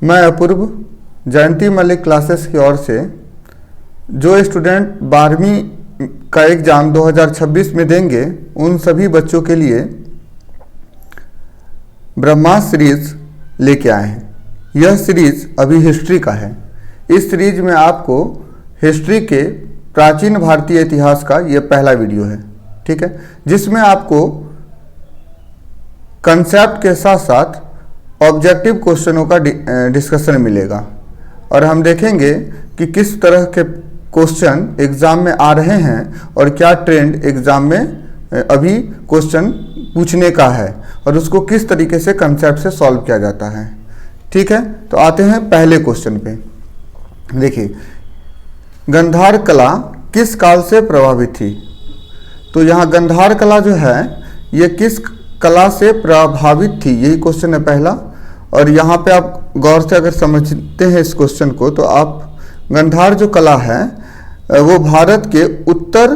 मैं अपूर्व जयंती मलिक क्लासेस की ओर से जो स्टूडेंट 12वीं का एग्ज़ाम 2026 में देंगे उन सभी बच्चों के लिए ब्रह्मास्त्र सीरीज लेके आए हैं। यह सीरीज अभी हिस्ट्री का है। इस सीरीज में आपको हिस्ट्री के प्राचीन भारतीय इतिहास का यह पहला वीडियो है, ठीक है, जिसमें आपको कंसेप्ट के साथ साथ ऑब्जेक्टिव क्वेश्चनों का डिस्कशन मिलेगा और हम देखेंगे कि किस तरह के क्वेश्चन एग्ज़ाम में आ रहे हैं और क्या ट्रेंड एग्ज़ाम में अभी क्वेश्चन पूछने का है और उसको किस तरीके से कंसेप्ट से सॉल्व किया जाता है। ठीक है, तो आते हैं पहले क्वेश्चन पे। देखिए, गंधार कला किस काल से प्रभावित थी? तो यहाँ गंधार कला जो है ये किस कला से प्रभावित थी, यही क्वेश्चन है पहला। और यहाँ पे आप गौर से अगर समझते हैं इस क्वेश्चन को तो आप गंधार जो कला है वो भारत के उत्तर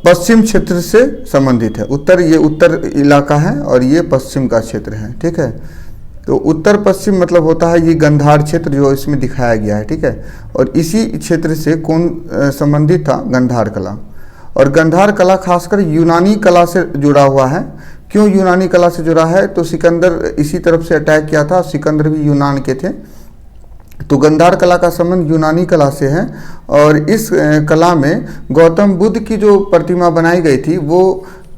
पश्चिम क्षेत्र से संबंधित है। ये उत्तर इलाका है और ये पश्चिम का क्षेत्र है, ठीक है। तो उत्तर पश्चिम मतलब होता है ये गंधार क्षेत्र जो इसमें दिखाया गया है, ठीक है। और इसी क्षेत्र से कौन संबंधित था? गंधार कला। और गंधार कला खासकर यूनानी कला से जुड़ा हुआ है। क्यों यूनानी कला से जुड़ा है? तो सिकंदर इसी तरफ से अटैक किया था, सिकंदर भी यूनान के थे, तो गंधार कला का संबंध यूनानी कला से है। और इस कला में गौतम बुद्ध की जो प्रतिमा बनाई गई थी वो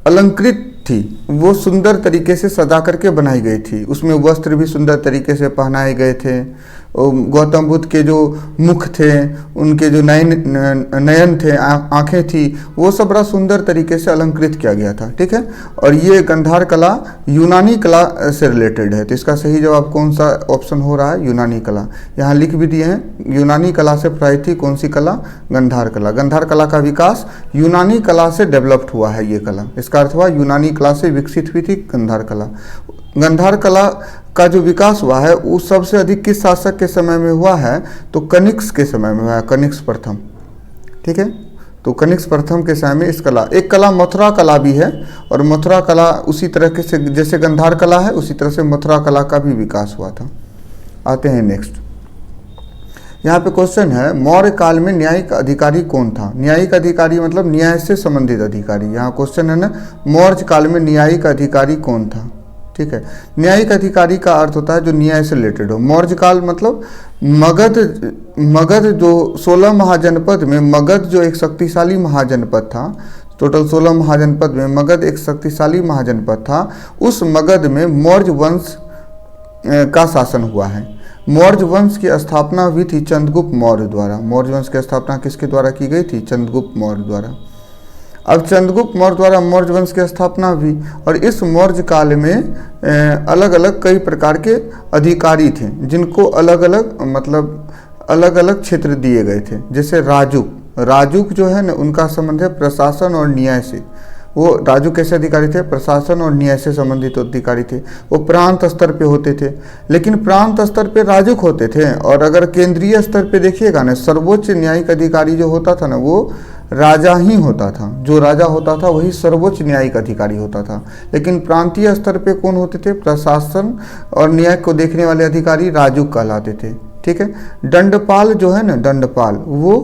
अलंकृत थी, वो सुंदर तरीके से सजा करके बनाई गई थी। उसमें वस्त्र भी सुंदर तरीके से पहनाए गए थे। गौतम बुद्ध के जो मुख थे, उनके जो नयन थे, आंखें थी, वो सब बड़ा सुंदर तरीके से अलंकृत किया गया था, ठीक है। और ये गंधार कला यूनानी कला से रिलेटेड है। तो इसका सही जवाब कौन सा ऑप्शन हो रहा है? यूनानी कला। यहाँ लिख भी दिए हैं, यूनानी कला से प्रभावित थी कौन सी कला? गंधार कला। गंधार कला का विकास यूनानी कला से डेवलप्ड हुआ है ये कला। इसका अर्थ हुआ यूनानी कला से विकसित हुई थी गंधार कला। गंधार कला का जो विकास हुआ है वो सबसे अधिक किस शासक के समय में हुआ है? तो कनिष्क के समय में हुआ है, कनिष्क प्रथम, ठीक है। तो कनिष्क प्रथम के समय में इस कला, एक कला मथुरा कला भी है और मथुरा कला उसी तरह से जैसे गंधार कला है उसी तरह से मथुरा कला का भी विकास हुआ था। आते हैं नेक्स्ट। यहाँ पे क्वेश्चन है, मौर्य काल में न्यायिक अधिकारी कौन था? न्यायिक अधिकारी मतलब न्याय से संबंधित अधिकारी। यहाँ क्वेश्चन है ना, मौर्य काल में न्यायिक अधिकारी कौन था? ठीक है, न्यायिक अधिकारी का अर्थ होता है जो न्याय से रिलेटेड हो। मौर्य काल मतलब मगध जो 16 महाजनपद में मगध जो एक शक्तिशाली महाजनपद था, टोटल 16 महाजनपद में मगध एक शक्तिशाली महाजनपद था। उस मगध में मौर्य वंश का शासन हुआ है। मौर्य वंश की स्थापना हुई थी चंद्रगुप्त मौर्य द्वारा। मौर्य वंश की स्थापना किसके द्वारा की गई थी? चंद्रगुप्त मौर्य द्वारा। अब चंद्रगुप्त मौर्य द्वारा मौर्य वंश की स्थापना हुई और इस मौर्य काल में अलग अलग कई प्रकार के अधिकारी थे जिनको अलग अलग क्षेत्र दिए गए थे। जैसे राजुक जो है ना, उनका संबंध है प्रशासन और न्याय से। वो राजू कैसे अधिकारी थे? प्रशासन और न्याय से संबंधित अधिकारी थे। वो प्रांत स्तर पे होते थे, लेकिन प्रांत स्तर पे राजुक होते थे। और अगर केंद्रीय स्तर पे देखिएगा ना, सर्वोच्च न्यायिक अधिकारी जो होता था ना वो राजा ही होता था। जो राजा होता था वही सर्वोच्च न्यायिक अधिकारी होता था। लेकिन प्रांतीय स्तर पे कौन होते थे? प्रशासन और न्याय को देखने वाले अधिकारी राजुक कहलाते थे, ठीक है। दंडपाल जो है ना, दंडपाल वो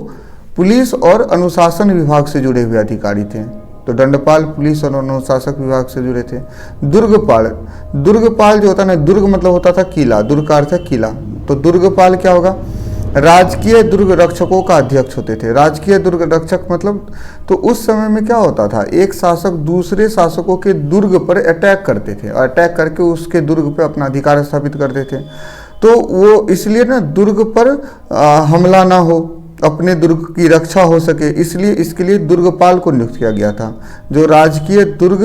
पुलिस और अनुशासन विभाग से जुड़े हुए अधिकारी थे। तो दंडपाल पुलिस और अनुशासक विभाग से जुड़े थे। दुर्गपाल जो होता है ना, दुर्ग मतलब होता था किला, दुर्ग का अर्थ है किला। तो दुर्गपाल क्या होगा? राजकीय दुर्ग रक्षकों का अध्यक्ष होते थे। राजकीय दुर्ग रक्षक मतलब, तो उस समय में क्या होता था, एक शासक दूसरे शासकों के दुर्ग पर अटैक करते थे और अटैक करके उसके दुर्ग पर अपना अधिकार स्थापित करते थे। तो वो इसलिए ना दुर्ग पर हमला ना हो, अपने दुर्ग की रक्षा हो सके, इसलिए इसके लिए दुर्गपाल को नियुक्त किया गया था। जो राजकीय दुर्ग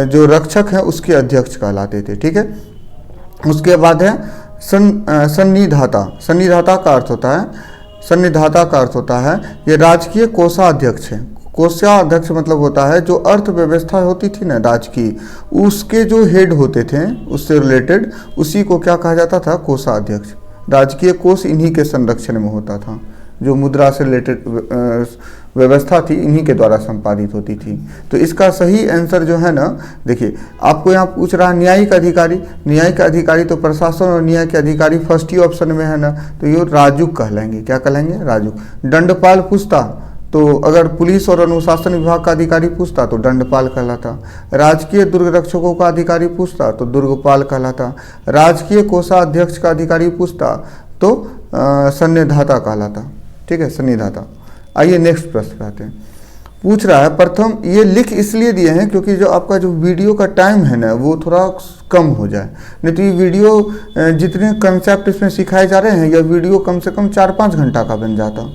जो रक्षक हैं उसके अध्यक्ष कहलाते थे, ठीक है। उसके बाद है सन्निधाता। सन्निधाता का अर्थ होता है ये राजकीय कोषाध्यक्ष है। कोषाध्यक्ष मतलब होता है जो अर्थव्यवस्था होती थी ना राज की, उसके जो हेड होते थे उससे रिलेटेड, उसी को क्या कहा जाता था? कोषाध्यक्ष। राजकीय कोष इन्हीं के संरक्षण में होता था। जो मुद्रा से रिलेटेड व्यवस्था थी इन्हीं के द्वारा संपादित होती थी। तो इसका सही आंसर जो है ना, देखिए आपको यहाँ पूछ रहा है न्यायिक अधिकारी। न्यायिक अधिकारी तो प्रशासन और न्याय के अधिकारी फर्स्ट ही ऑप्शन में है ना, तो ये राजूक कहलाएंगे। क्या कहलाएंगे? राजूक। दंडपाल पूछता तो अगर पुलिस और अनुशासन विभाग का अधिकारी पूछता तो दंडपाल कहलाता। राजकीय दुर्ग रक्षकों का अधिकारी पूछता तो दुर्गपाल कहलाता। राजकीय कोषाध्यक्ष का अधिकारी पूछता तो सन्निधाता कहलाता। ठीक है, सन्निधाता। आइए नेक्स्ट प्रश्न पे आते हैं। पूछ रहा है प्रथम, ये लिख इसलिए दिए हैं क्योंकि जो आपका जो वीडियो का टाइम है ना वो थोड़ा कम हो जाए, नहीं तो ये वीडियो जितने कंसेप्ट इसमें सिखाए जा रहे हैं यह वीडियो कम से कम 4-5 घंटा का बन जाता।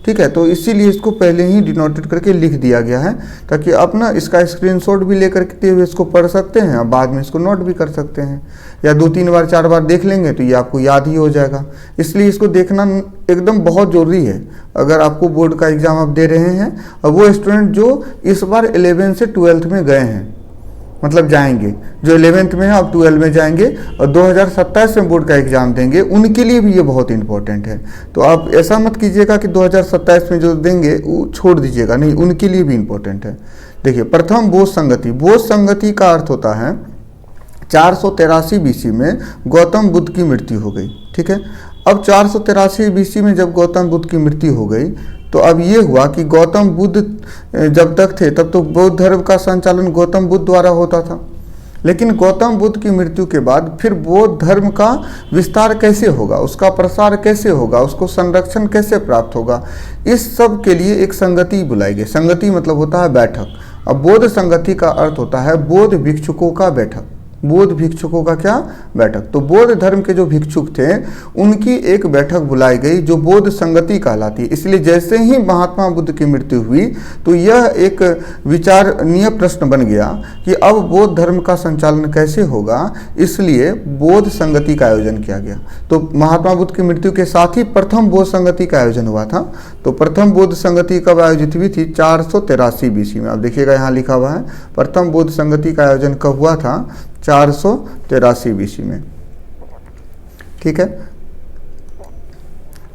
ठीक है, तो इसीलिए इसको पहले ही डिनोटेड करके लिख दिया गया है ताकि आप ना इसका स्क्रीनशॉट भी लेकर के हुए इसको पढ़ सकते हैं और बाद में इसको नोट भी कर सकते हैं, या 2-3 बार 4 बार देख लेंगे तो ये आपको याद ही हो जाएगा। इसलिए इसको देखना एकदम बहुत ज़रूरी है अगर आपको बोर्ड का एग्ज़ाम आप दे रहे हैं और वो स्टूडेंट जो इस बार 11 से 12th में गए हैं, मतलब जाएंगे, जो 11th में है अब 12 में जाएंगे और 2027 में बोर्ड का एग्ज़ाम देंगे, उनके लिए भी ये बहुत इंपॉर्टेंट है। तो आप ऐसा मत कीजिएगा कि 2027 में जो देंगे वो छोड़ दीजिएगा, नहीं, उनके लिए भी इंपॉर्टेंट है। देखिए प्रथम बोध संगति। बोध संगति का अर्थ होता है 483 BC में गौतम बुद्ध की मृत्यु हो गई। ठीक है, अब 483 BC में जब गौतम बुद्ध की मृत्यु हो गई तो अब ये हुआ कि गौतम बुद्ध जब तक थे तब तो बौद्ध धर्म का संचालन गौतम बुद्ध द्वारा होता था, लेकिन गौतम बुद्ध की मृत्यु के बाद फिर बौद्ध धर्म का विस्तार कैसे होगा, उसका प्रसार कैसे होगा, उसको संरक्षण कैसे प्राप्त होगा, इस सब के लिए एक संगति बुलाई गई। संगति मतलब होता है बैठक। अब बौद्ध संगति का अर्थ होता है बौद्ध भिक्षुकों का बैठक। बौद्ध भिक्षुकों का क्या? बैठक। तो बौद्ध धर्म के जो भिक्षुक थे उनकी एक बैठक बुलाई गई जो बौद्ध संगति कहलाती है। इसलिए जैसे ही महात्मा बुद्ध की मृत्यु हुई तो यह एक विचारणीय प्रश्न बन गया कि अब बौद्ध धर्म का संचालन कैसे होगा, इसलिए बौद्ध संगति का आयोजन किया गया। तो महात्मा बुद्ध की मृत्यु के साथ ही प्रथम बौद्ध संगति का आयोजन हुआ था। तो प्रथम बौद्ध संगति कब आयोजित हुई थी? 483 BC में। आप देखिएगा यहाँ लिखा हुआ है प्रथम बौद्ध संगति का आयोजन कब हुआ था? 483 BC में। ठीक है,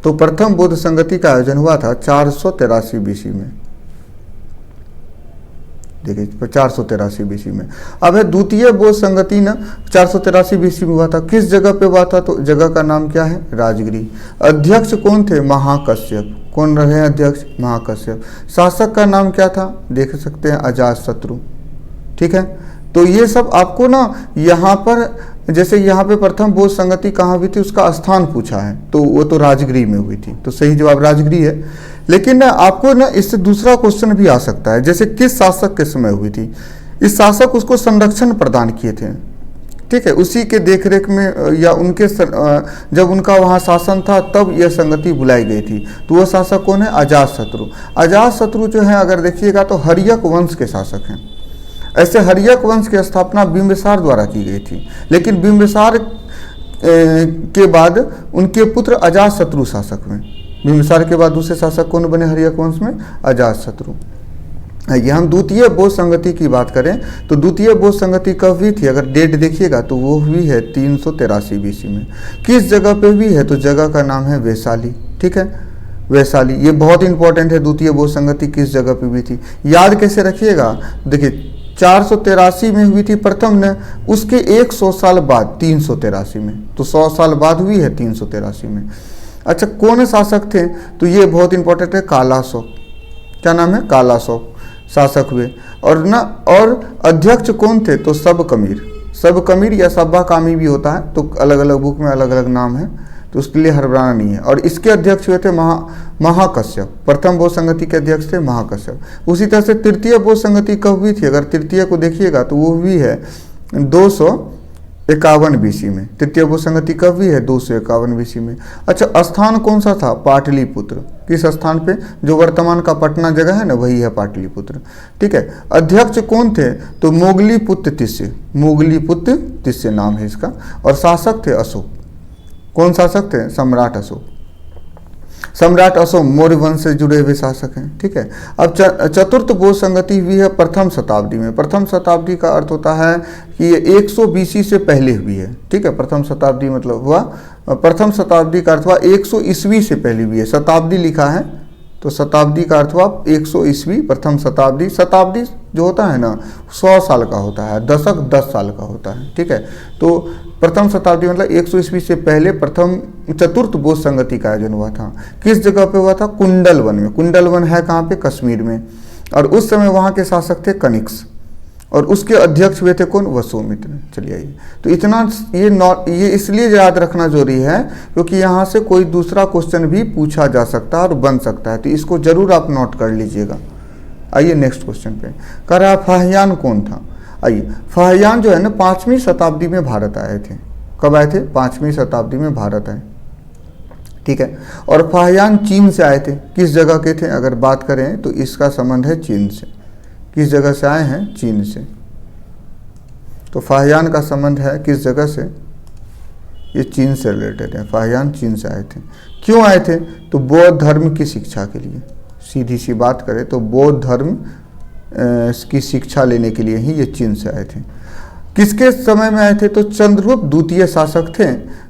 तो प्रथम बौद्ध संगति का आयोजन हुआ था 483 BC में। देखिए 483 BC में। अब है द्वितीय बौद्ध संगति ना 483 BC में हुआ था। किस जगह पे हुआ था? तो जगह का नाम क्या है? राजगिरी। अध्यक्ष कौन थे? महाकश्यप। कौन रहे अध्यक्ष? महाकश्यप। शासक का नाम क्या था? देख सकते हैं अजातशत्रु। ठीक है, तो ये सब आपको ना यहाँ पर, जैसे यहाँ पे प्रथम बौद्ध संगति कहाँ हुई थी उसका स्थान पूछा है तो वो तो राजगिरी में हुई थी, तो सही जवाब राजगिरी है। लेकिन ना आपको ना इससे दूसरा क्वेश्चन भी आ सकता है, जैसे किस शासक के समय हुई थी? इस शासक उसको संरक्षण प्रदान किए थे। ठीक है, उसी के देखरेख में या उनके जब उनका वहाँ शासन था तब यह संगति बुलाई गई थी। तो वो शासक कौन है? अजातशत्रु। अजातशत्रु जो है अगर देखिएगा तो हर्यक वंश के शासक हैं। ऐसे हर्यक वंश की स्थापना बिंबिसार द्वारा की गई थी, लेकिन बिंबिसार के बाद उनके पुत्र अजातशत्रु शासक हुए। बिंबिसार के बाद दूसरे शासक कौन बने हर्यक वंश में? अजातशत्रु। ये हम द्वितीय बौद्ध संगति की बात करें तो द्वितीय बौद्ध संगति कब हुई थी? अगर डेट देखिएगा तो वो हुई है 383 BC में। किस जगह पे हुई है? तो जगह का नाम है वैशाली। ठीक है, वैशाली। ये बहुत इंपॉर्टेंट है, द्वितीय बौद्ध संगति किस जगह पे हुई थी। याद कैसे रखिएगा? देखिए 483 में हुई थी प्रथम ने, उसके 100 साल बाद 383 में, तो 100 साल बाद हुई है 383 में। अच्छा, कौन शासक थे? तो ये बहुत इंपॉर्टेंट है, कालाशोक। क्या नाम है? कालाशोक शासक हुए। और अध्यक्ष कौन थे? तो सबकमीर। सबकमीर या सब्बाकामी भी होता है, तो अलग अलग बुक में अलग अलग नाम है, तो उसके लिए हड़बड़ाना नहीं है। और इसके अध्यक्ष हुए थे महाकश्यप। प्रथम बौद्ध संगति के अध्यक्ष थे महाकश्यप। उसी तरह से तृतीय बौद्ध संगति कब हुई थी? अगर तृतीय को देखिएगा तो वो हुई है 251 BC में। तृतीय बौद्ध संगति कब हुई है? 251 BC में। अच्छा, स्थान कौन सा था? पाटलिपुत्र। किस स्थान पे? जो वर्तमान का पटना जगह है ना, वही है पाटलिपुत्र। ठीक है, अध्यक्ष कौन थे? तो मोगलीपुत्र तिस्य। मोगलीपुत्र तिस्य नाम है इसका। और शासक थे अशोक। कौन शासक थे? सम्राट अशोक। सम्राट अशोक मौर्य वंश से जुड़े हुए शासक हैं। ठीक है, अब चतुर्थ बौद्ध संगति हुई है प्रथम शताब्दी में। प्रथम शताब्दी का अर्थ होता है कि ये 100 BC से पहले हुई है। ठीक है, प्रथम शताब्दी मतलब हुआ, प्रथम शताब्दी का अर्थ हुआ 100 ईस्वी से पहले हुई है। शताब्दी लिखा है तो शताब्दी का अर्थ हुआ 100 ईस्वी, प्रथम शताब्दी। शताब्दी जो होता है ना 100 साल का होता है, दशक 10 साल का होता है, ठीक है। तो प्रथम शताब्दी मतलब 100 ईस्वी से पहले प्रथम चतुर्थ बोध संगति का आयोजन हुआ था। किस जगह पे हुआ था? कुंडलवन में। कुंडलवन है कहाँ पे? कश्मीर में। और उस समय वहाँ के शासक थे कनिष्क, और उसके अध्यक्ष हुए थे कौन? वसुमित्र। चलिए आइए, तो इतना ये इसलिए याद रखना जरूरी है क्योंकि यहाँ से कोई दूसरा क्वेश्चन भी पूछा जा सकता है और बन सकता है, तो इसको जरूर आप नोट कर लीजिएगा। आइए नेक्स्ट क्वेश्चन पे। कह रहा है फाहियान कौन था? आइए, फाहियान जो है ना 5वीं शताब्दी में भारत आए थे। कब आए थे? 5वीं शताब्दी में भारत आए, ठीक है। और फाहियान चीन से आए थे। किस जगह के थे अगर बात करें तो इसका संबंध है चीन से। किस जगह से आए हैं? चीन से। तो फाहियान का संबंध है किस जगह से? ये चीन से रिलेटेड है। फाहियान चीन से आए थे। क्यों आए थे? तो बौद्ध धर्म की शिक्षा के लिए। सीधी सी बात करें तो बौद्ध धर्म की शिक्षा लेने के लिए ही ये चीन से आए थे। किसके समय में आए थे? तो चंद्रगुप्त द्वितीय शासक थे,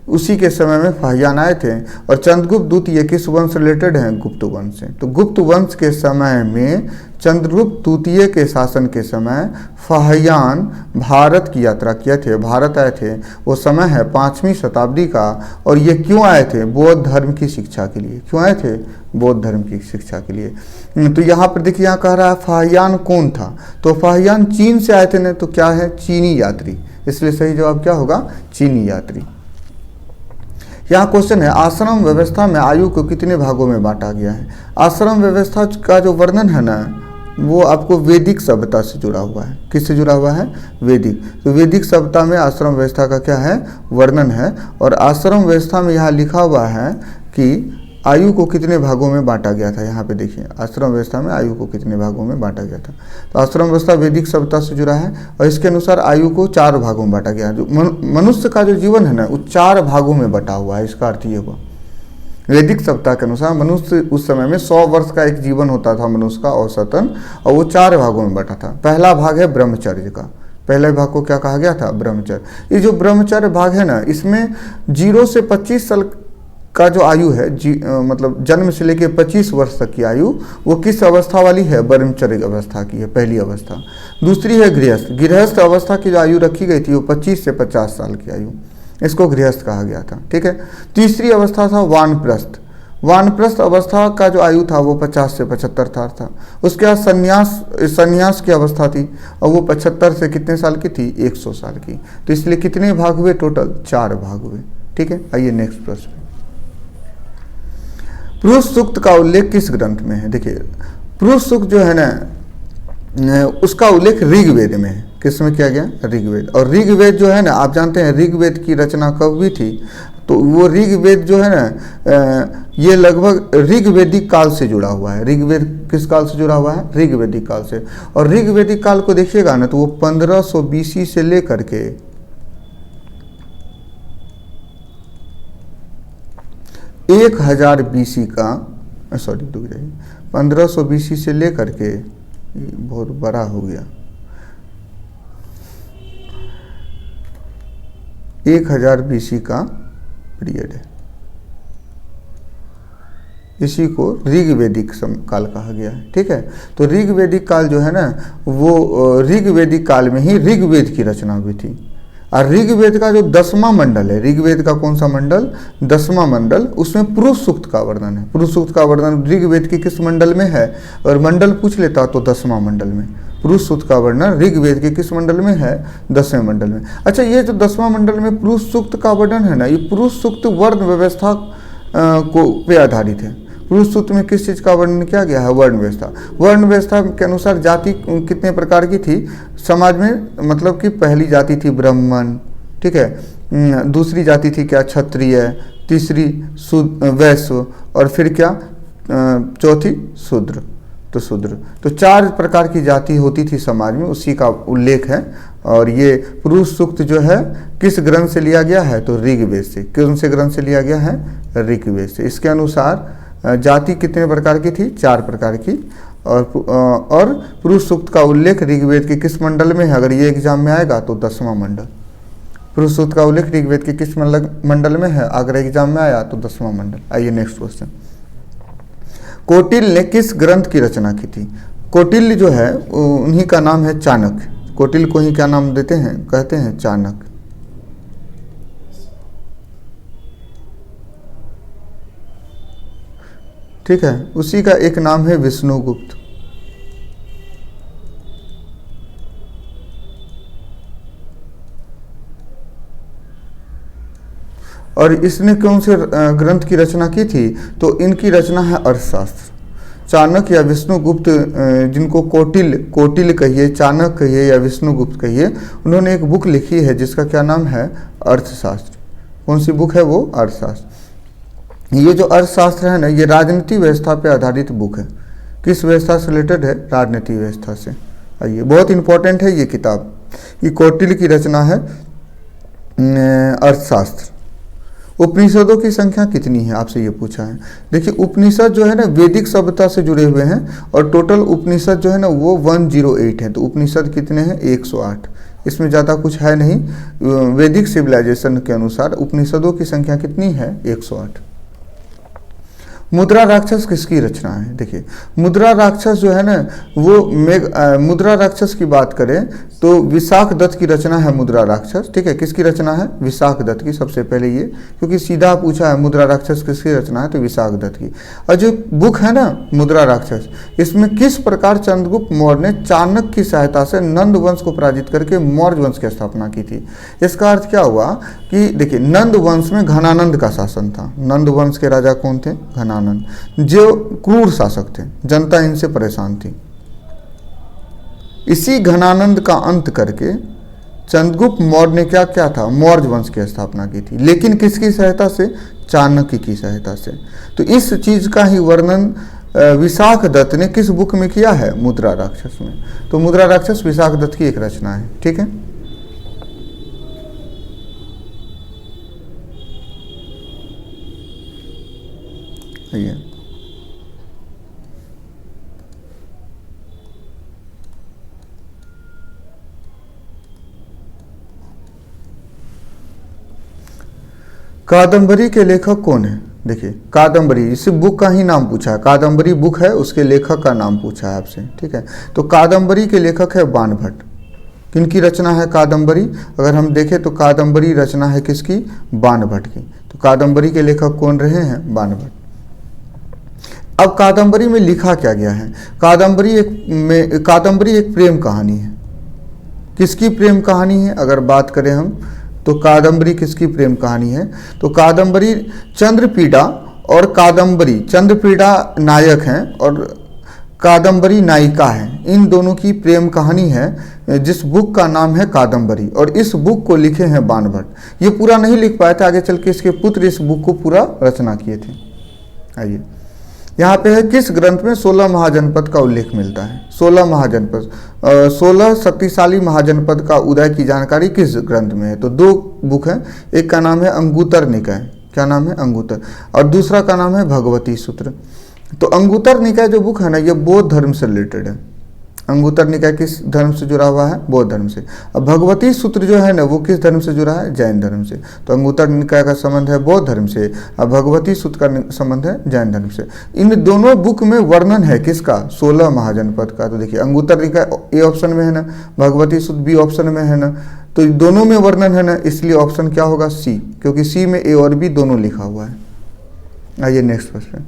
उसी के समय में फाहियान आए थे। और चंद्रगुप्त द्वितीय किस वंश से रिलेटेड हैं? गुप्त वंश से। तो गुप्त वंश के समय में चंद्रगुप्त द्वितीय के शासन के समय फाहियान भारत की यात्रा किए थे, भारत आए थे। वो समय है 5वीं शताब्दी का। और ये क्यों आए थे? बौद्ध धर्म की शिक्षा के लिए। क्यों आए थे? बौद्ध धर्म की शिक्षा के लिए। तो यहाँ पर देखिए, यहाँ कह रहा है फाहियान कौन था? तो फाहियान चीन से आए थे ना, तो क्या है? चीनी यात्री। इसलिए सही जवाब क्या होगा? चीनी यात्री। यहाँ क्वेश्चन है आश्रम व्यवस्था में आयु को कितने भागों में बांटा गया है? आश्रम व्यवस्था का जो वर्णन है ना वो आपको वैदिक सभ्यता से जुड़ा हुआ है। किससे जुड़ा हुआ है? वैदिक। तो वैदिक सभ्यता में आश्रम व्यवस्था का क्या है? वर्णन है। और आश्रम व्यवस्था में यहाँ लिखा हुआ है कि आयु को कितने भागों में बांटा गया था। यहाँ पे देखिए, आश्रम व्यवस्था में आयु को कितने भागों में बांटा गया था। तो आश्रम व्यवस्था वैदिक सभ्यता से जुड़ा है और इसके अनुसार आयु को 4 भागों में बांटा गया है। जो मनुष्य का जो जीवन है ना वो 4 भागों में बटा हुआ है। इसका अर्थ ये हुआ वैदिक सभ्यता के अनुसार मनुष्य उस समय में 100 वर्ष का एक जीवन होता था मनुष्य का औसतन, और वो 4 भागों में बटा था। पहला भाग है ब्रह्मचर्य का। पहले भाग को क्या कहा गया था? ब्रह्मचर्य। ये जो ब्रह्मचर्य भाग है ना इसमें 0 से 25 साल का जो आयु है मतलब जन्म से लेकर 25 वर्ष तक की आयु वो किस अवस्था वाली है? ब्रह्मचर्य अवस्था की है, पहली अवस्था। दूसरी है गृहस्थ। गृहस्थ अवस्था की जो आयु रखी गई थी वो 25 से 50 साल की आयु, इसको गृहस्थ कहा गया था, ठीक है। तीसरी अवस्था था वानप्रस्थ। वानप्रस्थ अवस्था का जो आयु था वो 50 से 75 था। उसके बाद संन्यास की अवस्था थी और वो 75 से कितने साल की थी? 100 साल की। तो इसलिए कितने भाग हुए? टोटल 4 भाग हुए, ठीक है। आइए नेक्स्ट प्रश्न। पुरुष सूक्त का उल्लेख किस ग्रंथ में है? देखिए, पुरुष सूक्त जो है ना उसका उल्लेख ऋग्वेद में है। किस में किया गया? ऋग्वेद। और ऋग्वेद जो है ना आप जानते हैं ऋग्वेद की रचना कब हुई थी? तो वो ऋग्वेद जो है ना ये लगभग ऋग्वेदिक काल से जुड़ा हुआ है। ऋग्वेद किस काल से जुड़ा हुआ है? ऋग्वेदिक काल से। और ऋग्वेदिक काल को देखिएगा ना तो वो 1500 BC से लेकर के 1000 BC का 1500 BC से लेकर के बहुत बड़ा हो गया 1000 BC का पीरियड है। इसी को ऋग्वेदिक काल कहा गया है, ठीक है। तो ऋग्वेदिक काल जो है ना वो ऋग्वेदिक काल में ही ऋग्वेद की रचना हुई थी। और ऋग्वेद का जो 10वां मंडल है, ऋग्वेद का कौन सा मंडल? 10वां मंडल, उसमें पुरुष सूक्त का वर्णन है। पुरुष सूक्त का वर्णन ऋग्वेद के किस मंडल में है? और मंडल पूछ लेता तो 10वां मंडल में। पुरुष सूक्त का वर्णन ऋग्वेद के किस मंडल में है? 10वें मंडल में। अच्छा, ये जो 10वां मंडल में पुरुष सूक्त का वर्णन है ना, ये पुरुष सूक्त वर्ण व्यवस्था को पे आधारित है। पुरुष सूक्त में किस चीज़ का वर्णन किया गया है? वर्ण व्यवस्था। वर्ण व्यवस्था के अनुसार जाति कितने प्रकार की थी समाज में? मतलब कि पहली जाति थी ब्राह्मण, ठीक है। दूसरी जाति थी क्या? क्षत्रिय। तीसरी वैश्य। और फिर क्या? चौथी शूद्र। तो शूद्र। तो 4 प्रकार की जाति होती थी समाज में, उसी का उल्लेख है। और ये पुरुष सूक्त जो है किस ग्रंथ से लिया गया है? तो ऋग्वेद से। कौन से ग्रंथ से लिया गया है? ऋग्वेद से। इसके अनुसार जाति कितने प्रकार की थी? 4 प्रकार की। और पुरुष सूक्त का उल्लेख ऋग्वेद के किस मंडल में है? अगर ये एग्जाम में आएगा तो 10वां मंडल। पुरुष सूक्त का उल्लेख ऋग्वेद के किस मंडल में है? अगर एग्जाम में आया तो 10वां मंडल। आइए नेक्स्ट क्वेश्चन। कौटिल्य ने किस ग्रंथ की रचना की थी? कौटिल्य जो है उन्हीं का नाम है चाणक्य। कौटिल्य को ही क्या नाम देते हैं, कहते हैं चाणक्य। ठीक है, उसी का एक नाम है विष्णुगुप्त। और इसने कौन से ग्रंथ की रचना की थी? तो इनकी रचना है अर्थशास्त्र। चाणक्य या विष्णुगुप्त, जिनको कौटिल्य कहिए, चाणक्य कहिए या विष्णुगुप्त कहिए, उन्होंने एक बुक लिखी है जिसका क्या नाम है? अर्थशास्त्र। कौन सी बुक है वो? अर्थशास्त्र। ये जो अर्थशास्त्र है ना, ये राजनीति व्यवस्था पे आधारित बुक है। किस व्यवस्था से रिलेटेड है? राजनीति व्यवस्था से। आइए, बहुत इंपॉर्टेंट है ये किताब। ये कौटिल्य की रचना है अर्थशास्त्र। उपनिषदों की संख्या कितनी है, आपसे ये पूछा है। देखिए, उपनिषद जो है ना वैदिक सभ्यता से जुड़े हुए हैं, और टोटल उपनिषद जो है ना वो 108 है। तो उपनिषद कितने हैं? 108। इसमें ज़्यादा कुछ है नहीं। वैदिक सिविलाइजेशन के अनुसार उपनिषदों की संख्या कितनी है? 108। मुद्रा राक्षस किसकी रचना है? देखिए, मुद्रा राक्षस जो है ना वो मुद्रा राक्षस की बात करें तो विशाख दत्त की रचना है मुद्रा राक्षस। ठीक है, किसकी रचना है? विशाख दत्त की। सबसे पहले ये, क्योंकि सीधा पूछा है मुद्रा राक्षस किसकी रचना है, तो विशाख दत्त की। और जो बुक है ना मुद्रा राक्षस, इसमें किस प्रकार चंद्रगुप्त मौर्य ने चाणक्य की सहायता से नंद वंश को पराजित करके मौर्य वंश की स्थापना की थी? इसका अर्थ क्या हुआ कि देखिए, नंद वंश में घनानंद का शासन था। नंद वंश के राजा कौन थे? घनानंद, जो क्रूर शासक थे, जनता इनसे परेशान थी। इसी घनानंद का अंत करके चंद्रगुप्त मौर्य ने क्या क्या था? मौर्य वंश की स्थापना की थी, लेकिन किसकी सहायता से? चाणक्य की सहायता से। तो इस चीज का ही वर्णन विशाख दत्त ने किस बुक में किया है? मुद्रा राक्षस में। तो मुद्रा राक्षस विशाख दत्त की एक रचना है। ठीक है, ये कादंबरी के लेखक कौन है? देखिए, कादंबरी, इस बुक का ही नाम पूछा है। कादंबरी बुक है, उसके लेखक का नाम पूछा है आपसे। ठीक है, तो कादंबरी के लेखक है बाणभट्ट। किनकी रचना है कादंबरी? अगर हम देखें तो कादंबरी रचना है किसकी? बाणभट्ट की। तो कादंबरी के लेखक कौन रहे हैं? बाणभट्ट। अब कादंबरी में लिखा क्या गया है? कादंबरी एक प्रेम कहानी है। किसकी प्रेम कहानी है? अगर बात करें हम तो कादंबरी किसकी प्रेम कहानी है? तो कादंबरी चंद्रपीड़ा और कादंबरी, चंद्रपीड़ा नायक हैं और कादंबरी नायिका है। इन दोनों की प्रेम कहानी है, जिस बुक का नाम है कादंबरी। और इस बुक को लिखे हैं बाणभट्ट। ये पूरा नहीं लिख पाए थे, आगे चल के इसके पुत्र इस बुक को पूरा रचना किए थे। आइए, यहाँ पे है किस ग्रंथ में 16 महाजनपद का उल्लेख मिलता है? 16 महाजनपद, 16 शक्तिशाली महाजनपद का उदय की जानकारी किस ग्रंथ में है? तो दो बुक है, एक का नाम है अंगुतर निकाय। क्या नाम है? अंगुतर। और दूसरा का नाम है भगवती सूत्र। तो अंगुतर निकाय जो बुक है ना, ये बौद्ध धर्म से रिलेटेड है। अंगुतर निकाय किस धर्म से जुड़ा हुआ है? बौद्ध धर्म से। अब भगवती सूत्र जो है ना वो किस धर्म से जुड़ा है? जैन धर्म से। तो अंगुतर निकाय का संबंध है बौद्ध धर्म से, और भगवती सूत्र का संबंध है जैन धर्म से। इन दोनों बुक में वर्णन है किसका? 16 महाजनपद का। तो देखिए, अंगुतर निकाय ए ऑप्शन में है ना, भगवती सूत्र बी ऑप्शन में है ना, तो दोनों में वर्णन है ना, इसलिए ऑप्शन क्या होगा? सी, क्योंकि सी में ए और बी दोनों लिखा हुआ है। आइए नेक्स्ट क्वेश्चन।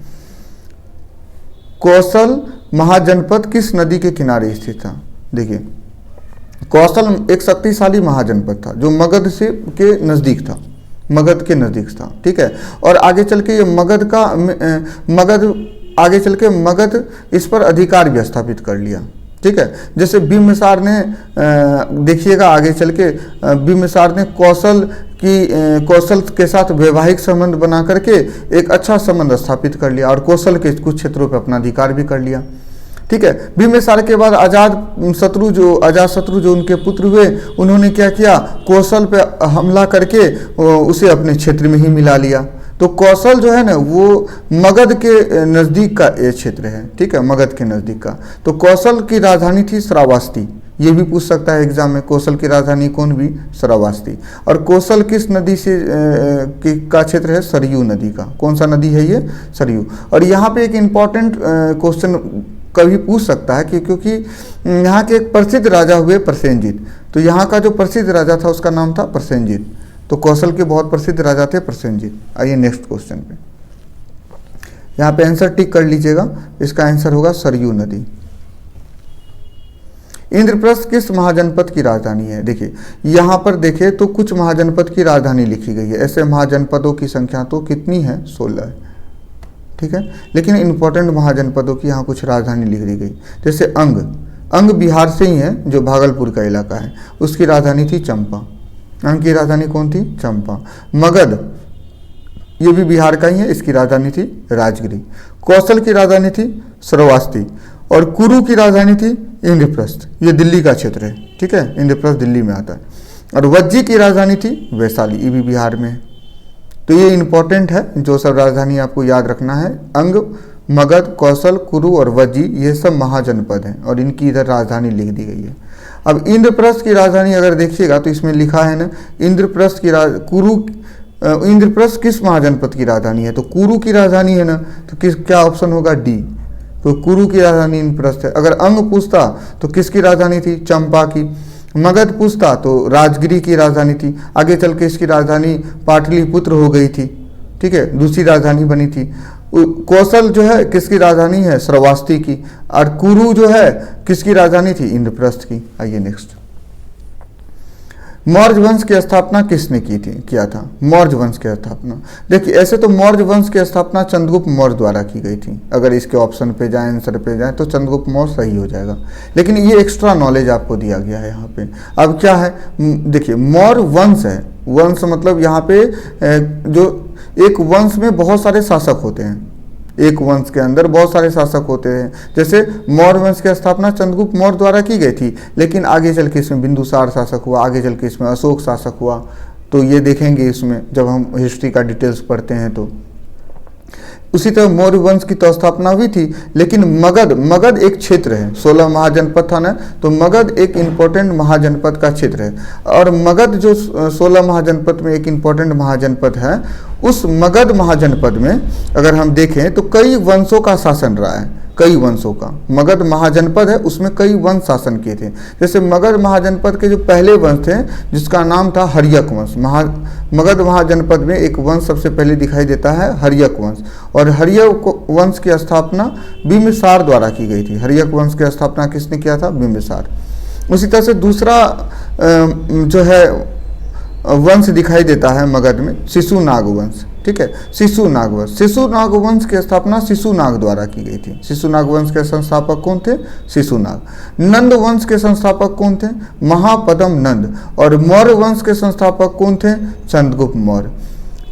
कौशल महाजनपद किस नदी के किनारे स्थित था? देखिए, कौशल एक शक्तिशाली महाजनपद था जो मगध से के नज़दीक था, मगध के नज़दीक था। ठीक है, और आगे चल के ये मगध इस पर अधिकार भी स्थापित कर लिया। ठीक है, जैसे बिम्बिसार ने देखिएगा आगे चल के बिम्बिसार ने कौशल के साथ वैवाहिक संबंध बना करके एक अच्छा संबंध स्थापित कर लिया और कौशल के कुछ क्षेत्रों पर अपना अधिकार भी कर लिया। ठीक है, बिम्बिसार के बाद अजातशत्रु जो उनके पुत्र हुए, उन्होंने क्या किया? कौशल पे हमला करके उसे अपने क्षेत्र में ही मिला लिया। तो कौशल जो है ना वो मगध के नज़दीक का ये क्षेत्र है। ठीक है, मगध के नज़दीक का। तो कौशल की राजधानी थी श्रावस्ती। ये भी पूछ सकता है एग्जाम में। कौशल की राजधानी कौन भी? श्रावस्ती। और कौशल किस नदी से का क्षेत्र है? सरयू नदी का। कौन सा नदी है ये? सरयू। और यहाँ पे एक इम्पॉर्टेंट क्वेश्चन कभी पूछ सकता है कि क्योंकि यहाँ के एक प्रसिद्ध राजा हुए प्रसेनजीत, तो यहाँ का जो प्रसिद्ध राजा था उसका नाम था प्रसेनजीत। तो कौशल के बहुत प्रसिद्ध राजा थे प्रसेनजीत। आइए नेक्स्ट क्वेश्चन पे, यहाँ पे आंसर टिक कर लीजिएगा। इसका आंसर होगा सरयू नदी। इंद्रप्रस्थ किस महाजनपद की राजधानी है? देखिए यहाँ पर देखें तो कुछ महाजनपद की राजधानी लिखी गई है। ऐसे महाजनपदों की संख्या तो कितनी है? 16 है, ठीक है। लेकिन इंपॉर्टेंट महाजनपदों की यहाँ कुछ राजधानी लिख दी गई। जैसे अंग बिहार से ही है, जो भागलपुर का इलाका है, उसकी राजधानी थी चंपा। अंग की राजधानी कौन थी? चंपा। मगध ये भी बिहार का ही है, इसकी राजधानी थी राजगिरी। कौशल की राजधानी थी श्रावस्ती। और कुरु की राजधानी थी इंद्रप्रस्थ, ये दिल्ली का क्षेत्र है, ठीक है। इंद्रप्रस्थ दिल्ली में आता है। और वज्जी की राजधानी थी वैशाली, ये भी बिहार में है। तो ये इंपॉर्टेंट है, जो सब राजधानी आपको याद रखना है। अंग, मगध, कौशल, कुरु और वज्जी ये सब महाजनपद हैं और इनकी इधर राजधानी लिख दी गई है। अब इंद्रप्रस्थ की राजधानी अगर देखिएगा तो इसमें लिखा है ना, इंद्रप्रस्थ की इंद्रप्रस्थ किस महाजनपद की राजधानी है? तो कुरु की राजधानी है ना, तो क्या ऑप्शन होगा? डी। तो कुरु की राजधानी इंद्रप्रस्थ है। अगर अंग पूछता तो किसकी राजधानी थी? चंपा की। मगध पूछता तो राजगिरी की राजधानी थी। आगे चल के इसकी राजधानी पाटलिपुत्र हो गई थी, ठीक है, दूसरी राजधानी बनी थी। कौशल जो है किसकी राजधानी है? श्रावस्ती की। और कुरु जो है किसकी राजधानी थी? इंद्रप्रस्थ की। आइए नेक्स्ट, मौर्य वंश की स्थापना किसने किया था? मौर्य वंश की स्थापना, देखिए ऐसे तो मौर्य वंश की स्थापना चंद्रगुप्त मौर्य द्वारा की गई थी। अगर इसके ऑप्शन पे जाए, आंसर पे जाए तो चंद्रगुप्त मौर्य सही हो जाएगा। लेकिन ये एक्स्ट्रा नॉलेज आपको दिया गया है यहाँ पे। अब क्या है, देखिए मौर्य वंश है, वंश मतलब यहाँ पे जो एक वंश में बहुत सारे शासक होते हैं, एक वंश के अंदर बहुत सारे शासक होते हैं। जैसे मौर्य वंश की स्थापना चंद्रगुप्त मौर्य द्वारा की गई थी, लेकिन आगे चल के इसमें बिंदुसार शासक हुआ, आगे चल के इसमें अशोक शासक हुआ। तो ये देखेंगे इसमें जब हम हिस्ट्री का डिटेल्स पढ़ते हैं। तो उसी तरह मौर्य वंश की तो स्थापना हुई थी, लेकिन मगध एक क्षेत्र है, 16 महाजनपद था ना, तो मगध एक इम्पोर्टेंट महाजनपद का क्षेत्र है। और मगध जो 16 महाजनपद में एक इम्पोर्टेंट महाजनपद है, उस मगध महाजनपद में अगर हम देखें तो कई वंशों का शासन रहा है, कई वंशों का। मगध महाजनपद है, उसमें कई वंश शासन किए थे। जैसे मगध महाजनपद के जो पहले वंश थे, जिसका नाम था हर्यक वंश। मगध महाजनपद में एक वंश सबसे पहले दिखाई देता है, हर्यक वंश। और हर्यक वंश की स्थापना बिंबिसार द्वारा की गई थी। हर्यक वंश की स्थापना किसने किया था? बिंबिसार। उसी तरह से दूसरा जो है वंश दिखाई देता है मगध में, शिशुनाग वंश, ठीक है, शिशुनाग वंश। शिशुनाग वंश की स्थापना शिशुनाग द्वारा की गई थी। शिशुनाग वंश के संस्थापक कौन थे? शिशुनाग। नंद वंश के संस्थापक कौन थे? महापद्म नंद। और मौर्य वंश के संस्थापक कौन थे? चंद्रगुप्त मौर्य।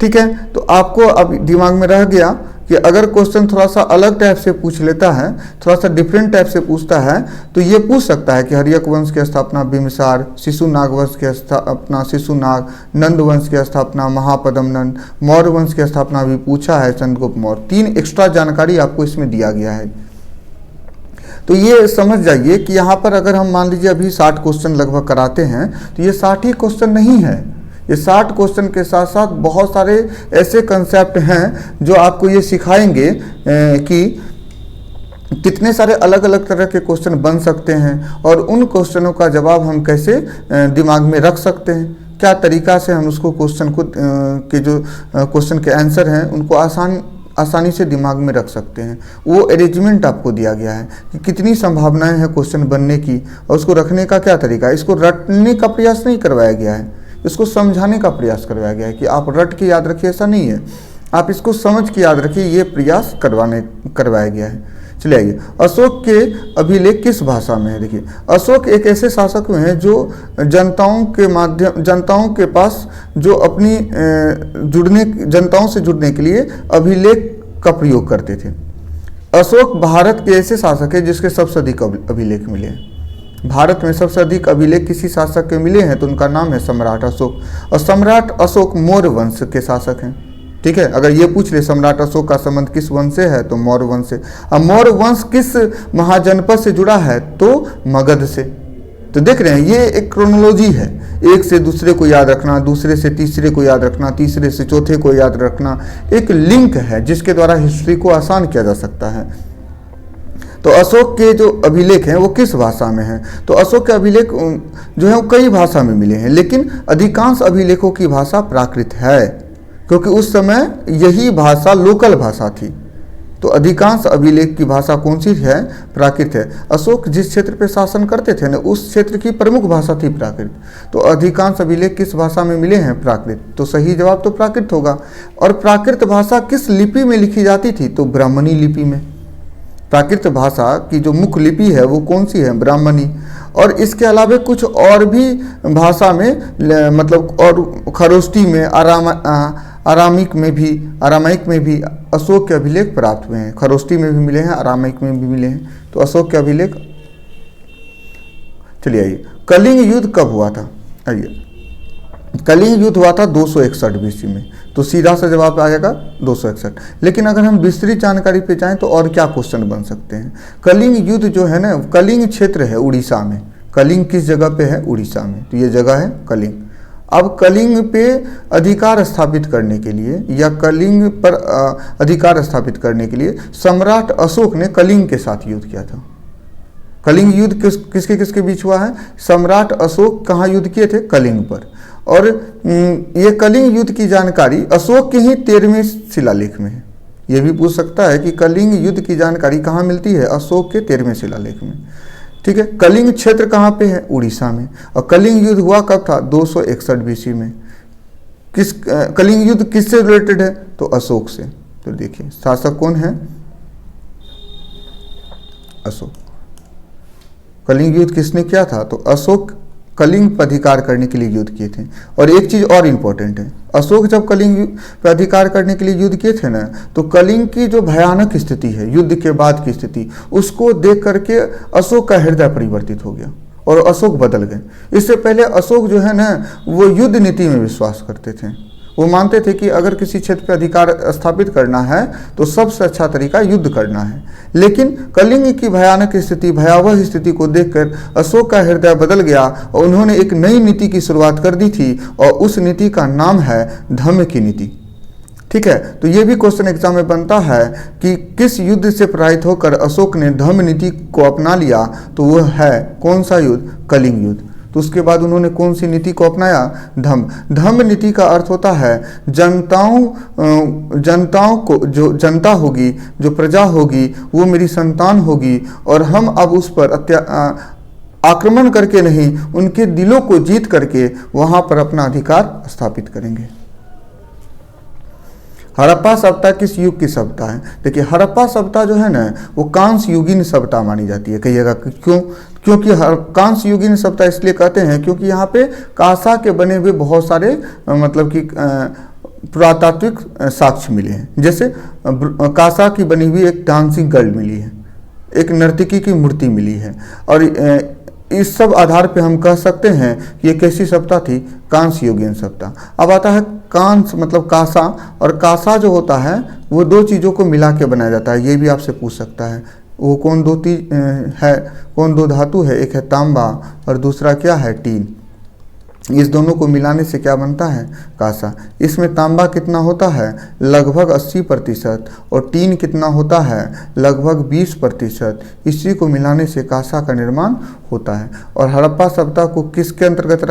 ठीक है, तो आपको अब दिमाग में रह गया कि अगर क्वेश्चन थोड़ा सा अलग टाइप से पूछ लेता है, थोड़ा सा डिफरेंट टाइप से पूछता है, तो ये पूछ सकता है कि हर्यक वंश की स्थापना बिंबिसार, शिशुनाग वंश की स्थापना शिशुनाग, नंद वंश की स्थापना महापद्म नंद, मौर्य वंश की स्थापना भी पूछा है चंद्रगुप्त मौर्य। 3 एक्स्ट्रा जानकारी आपको इसमें दिया गया है। तो ये समझ जाइए कि यहाँ पर अगर हम मान लीजिए अभी 60 क्वेश्चन लगभग कराते हैं, तो ये 60 ही क्वेश्चन नहीं है। ये 60 क्वेश्चन के साथ साथ बहुत सारे ऐसे कंसेप्ट हैं जो आपको ये सिखाएंगे कि कितने सारे अलग अलग तरह के क्वेश्चन बन सकते हैं और उन क्वेश्चनों का जवाब हम कैसे दिमाग में रख सकते हैं, क्या तरीका से हम उसको क्वेश्चन को के जो क्वेश्चन के आंसर हैं उनको आसानी से दिमाग में रख सकते हैं। वो अरेंजमेंट आपको दिया गया है कि कितनी संभावनाएं हैं क्वेश्चन बनने की और उसको रखने का क्या तरीका है। इसको रटने का प्रयास नहीं करवाया गया है, इसको समझाने का प्रयास करवाया गया है कि आप रट के याद रखिए, ऐसा नहीं है। आप इसको समझ के याद रखिए, ये प्रयास करवाया गया है। चलिए आइए, अशोक के अभिलेख किस भाषा में है? देखिए, अशोक एक ऐसे शासक हुए हैं जो जनताओं के पास जो अपनी जनताओं से जुड़ने के लिए अभिलेख का प्रयोग करते थे। अशोक भारत के ऐसे शासक है जिसके सबसे अधिक अभिलेख मिले हैं। भारत में सबसे अधिक अभिलेख किसी शासक के मिले हैं तो उनका नाम है सम्राट अशोक। और सम्राट अशोक मौर्य वंश के शासक हैं। ठीक है, अगर ये पूछ ले सम्राट अशोक का संबंध किस वंश से है तो मौर्य वंश से। अब मौर्य वंश किस महाजनपद से जुड़ा है तो मगध से। तो देख रहे हैं ये एक क्रोनोलॉजी है, एक से दूसरे को याद रखना, दूसरे से तीसरे को याद रखना, तीसरे से चौथे को याद रखना, एक लिंक है जिसके द्वारा हिस्ट्री को आसान किया जा सकता है। तो अशोक के जो अभिलेख हैं वो किस भाषा में हैं? तो अशोक के अभिलेख जो है वो कई भाषा में मिले हैं, लेकिन अधिकांश अभिलेखों की भाषा प्राकृत है, क्योंकि उस समय यही भाषा लोकल भाषा थी। तो अधिकांश अभिलेख की भाषा कौन सी है? प्राकृत है। अशोक जिस क्षेत्र पर शासन करते थे ना, उस क्षेत्र की प्रमुख भाषा थी प्राकृत। तो अधिकांश अभिलेख किस भाषा में मिले हैं? प्राकृत। तो सही जवाब तो प्राकृत होगा। और प्राकृत भाषा किस लिपि में लिखी जाती थी? तो ब्राह्मणी लिपि में। प्राकृत भाषा की जो मुख्य लिपि है वो कौन सी है? ब्राह्मणी। और इसके अलावा कुछ और भी भाषा में, मतलब और खरोष्टी में, आरामिक में भी अशोक के अभिलेख प्राप्त हुए हैं। खरोष्टी में भी मिले हैं, आरामिक में भी मिले हैं। तो अशोक के अभिलेख। चलिए आइए, कलिंग युद्ध कब हुआ था? आइए, कलिंग युद्ध हुआ था 261 बीसी में। तो सीधा सा जवाब आ जाएगा 261। लेकिन अगर हम विस्तृत जानकारी पे जाएं तो और क्या क्वेश्चन बन सकते हैं? कलिंग युद्ध जो है ना, कलिंग क्षेत्र है उड़ीसा में। कलिंग किस जगह पे है? उड़ीसा में। तो ये जगह है कलिंग। अब कलिंग पे अधिकार स्थापित करने के लिए, या कलिंग पर अधिकार स्थापित करने के लिए सम्राट अशोक ने कलिंग के साथ युद्ध किया था। कलिंग युद्ध किसके किसके बीच हुआ है? सम्राट अशोक कहाँ युद्ध किए थे? कलिंग पर। और ये कलिंग युद्ध की जानकारी अशोक के ही 13वें शिलालेख में है। ये भी पूछ सकता है कि कलिंग युद्ध की जानकारी कहाँ मिलती है? अशोक के 13वें शिलालेख में। ठीक है, कलिंग क्षेत्र कहाँ पे है? उड़ीसा में। और कलिंग युद्ध हुआ कब था? 261 बीसी में। कलिंग युद्ध किससे रिलेटेड है? तो अशोक से। तो देखिए शासक कौन है? अशोक। कलिंग युद्ध किसने किया था? तो अशोक कलिंग पर अधिकार करने के लिए युद्ध किए थे। और एक चीज और इम्पोर्टेंट है, अशोक जब कलिंग पर अधिकार करने के लिए युद्ध किए थे ना, तो कलिंग की जो भयानक स्थिति है, युद्ध के बाद की स्थिति, उसको देख करके अशोक का हृदय परिवर्तित हो गया और अशोक बदल गए। इससे पहले अशोक जो है ना, वो युद्ध नीति में विश्वास करते थे। वो मानते थे कि अगर किसी क्षेत्र पर अधिकार स्थापित करना है तो सबसे अच्छा तरीका युद्ध करना है। लेकिन कलिंग की भयानक स्थिति, भयावह स्थिति को देखकर अशोक का हृदय बदल गया और उन्होंने एक नई नीति की शुरुआत कर दी थी, और उस नीति का नाम है धम्म की नीति। ठीक है, तो ये भी क्वेश्चन एग्जाम में बनता है कि किस युद्ध से प्रभावित होकर अशोक ने धम्म नीति को अपना लिया? तो वह है कौन सा युद्ध? कलिंग युद्ध। तो उसके बाद उन्होंने कौन सी नीति को अपनाया? धम्म नीति का अर्थ होता है जनताओं को, जो जनता होगी, जो प्रजा होगी, वो मेरी संतान होगी, और हम अब उस पर आक्रमण करके नहीं, उनके दिलों को जीत करके वहां पर अपना अधिकार स्थापित करेंगे। हड़प्पा सभ्यता किस युग की सभ्यता है? देखिए, हड़प्पा सभ्यता जो है ना, वो कांस्य युगीन सभ्यता मानी जाती है। कहिएगा क्यों? क्योंकि कांस्य युगीन सभ्यता इसलिए कहते हैं क्योंकि यहाँ पे कांसा के बने हुए बहुत सारे मतलब कि पुरातात्विक साक्ष्य मिले हैं। जैसे कांसा की बनी हुई एक डांसिंग गर्ल मिली है, एक नर्तकी की मूर्ति मिली है, और इस सब आधार पे हम कह सकते हैं कि ये कैसी सभ्यता थी? कांस्य युगीन सभ्यता। अब आता है कांस मतलब कांसा, और कांसा जो होता है वो दो चीज़ों को मिला के बनाया जाता है। ये भी आपसे पूछ सकता है, वो कौन दो धातु है? एक है तांबा और दूसरा क्या है? टीन। इस दोनों को मिलाने से क्या बनता है? कांसा। इसमें तांबा कितना होता है? लगभग 80%, और टीन कितना होता है? लगभग 20%। इसी को मिलाने से कांसा का निर्माण होता है। और हड़प्पा सभ्यता को किसके अंतर्गत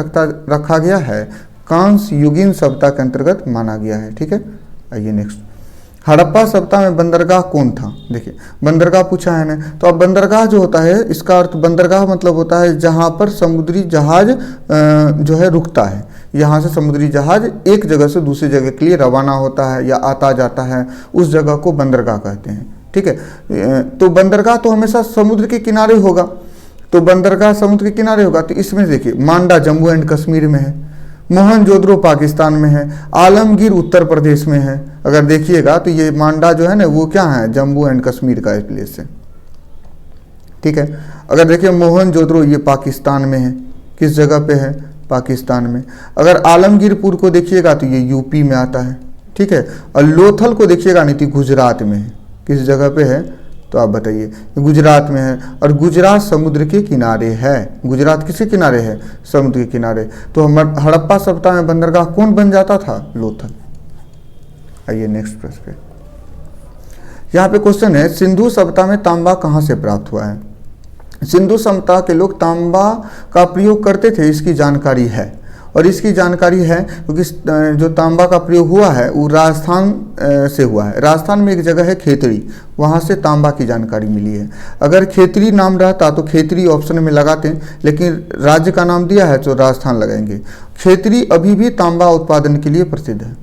रखा गया है? कांस्य युगीन सभ्यता के अंतर्गत माना गया है। ठीक है, आइए नेक्स्ट। हड़प्पा सभ्यता में बंदरगाह कौन था? देखिए, बंदरगाह पूछा है ना, तो अब बंदरगाह जो होता है, इसका अर्थ बंदरगाह मतलब होता है जहाँ पर समुद्री जहाज जो है रुकता है। यहाँ से समुद्री जहाज एक जगह से दूसरी जगह के लिए रवाना होता है या आता जाता है, उस जगह को बंदरगाह कहते हैं। ठीक है, तो बंदरगाह तो हमेशा समुद्र के किनारे होगा। तो बंदरगाह समुद्र के किनारे होगा, तो इसमें देखिए मांडा जम्मू एंड कश्मीर में है, मोहनजोदड़ो पाकिस्तान में है, आलमगीर उत्तर प्रदेश में है। अगर देखिएगा तो ये मांडा जो है ना, वो क्या है? जम्मू एंड कश्मीर का प्लेस है। ठीक है, अगर देखिए मोहनजोदड़ो ये पाकिस्तान में है, किस जगह पे है? पाकिस्तान में। अगर आलमगीरपुर को देखिएगा तो ये यूपी में आता है। ठीक है, और लोथल को देखिएगा नहीं तो गुजरात में है, किस जगह पे है? तो आप बताइए, गुजरात में है और गुजरात समुद्र के किनारे है। गुजरात किसके किनारे है? समुद्र के किनारे। तो हड़प्पा सभ्यता में बंदरगाह कौन बन जाता था? लोथल। आइए नेक्स्ट प्रश्न पे। यहाँ पे क्वेश्चन है, सिंधु सभ्यता में तांबा कहाँ से प्राप्त हुआ है? सिंधु सभ्यता के लोग तांबा का प्रयोग करते थे, इसकी जानकारी है। और इसकी जानकारी है क्योंकि जो तांबा का प्रयोग हुआ है वो राजस्थान से हुआ है। राजस्थान में एक जगह है खेतड़ी, वहाँ से तांबा की जानकारी मिली है। अगर खेतड़ी नाम रहता तो खेतड़ी ऑप्शन में लगाते, लेकिन राज्य का नाम दिया है तो राजस्थान लगाएंगे। खेतड़ी अभी भी तांबा उत्पादन के लिए प्रसिद्ध है।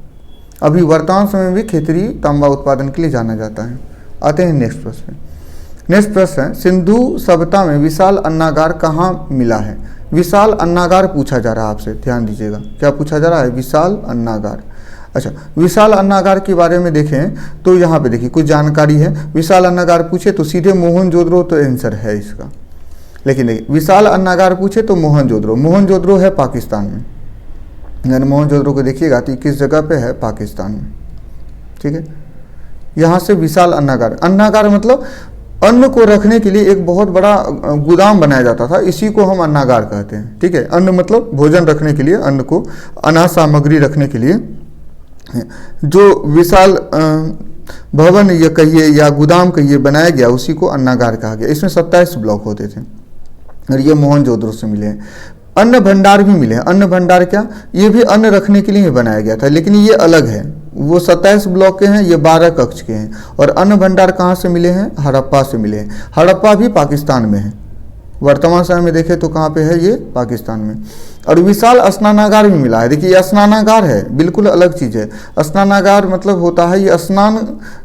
अभी वर्तमान समय में भी खेतड़ी तांबा उत्पादन के लिए जाना जाता है। आते हैं नेक्स्ट प्रश्न। नेक्स्ट प्रश्न है, सिंधु सभ्यता में विशाल अन्नागार कहाँ मिला है? विशाल अन्नागार पूछा जा रहा है आपसे, ध्यान दीजिएगा। क्या पूछा जा रहा है? विशाल अन्नागार। अच्छा, विशाल अन्नागार के बारे में देखें तो यहाँ पे देखिए कुछ जानकारी है। विशाल अन्नागार पूछे तो सीधे मोहनजोदड़ो तो आंसर है इसका। लेकिन देखिए, विशाल अन्नागार पूछे तो मोहनजोदड़ो। मोहनजोदड़ो है पाकिस्तान में, यानी मोहनजोदड़ो को देखिएगा तो किस जगह पे है? पाकिस्तान में। ठीक है, यहाँ से विशाल अन्नागार। अन्नागार मतलब अन्न को रखने के लिए एक बहुत बड़ा गोदाम बनाया जाता था, इसी को हम अन्नागार कहते हैं। ठीक है, अन्न मतलब भोजन रखने के लिए, अन्न को, अनाज सामग्री रखने के लिए जो विशाल भवन ये कहिए या गोदाम कहिए बनाया गया, उसी को अन्नागार कहा गया। इसमें 27 ब्लॉक होते थे और ये मोहनजोदड़ो से मिले हैं। अन्न भंडार भी मिले हैं। अन्न भंडार क्या? ये भी अन्न रखने के लिए ही बनाया गया था, लेकिन ये अलग है। वो 27 ब्लॉक के हैं, ये 12 कक्ष के हैं। और अन्न भंडार कहाँ से मिले हैं? हड़प्पा से मिले हैं। हड़प्पा भी पाकिस्तान में है। वर्तमान समय में देखें तो कहाँ पे है? ये पाकिस्तान में। और विशाल स्नानागार भी मिला है। देखिए, ये स्नानागार है, बिल्कुल अलग चीज़ है। स्नानागार मतलब होता है ये स्नान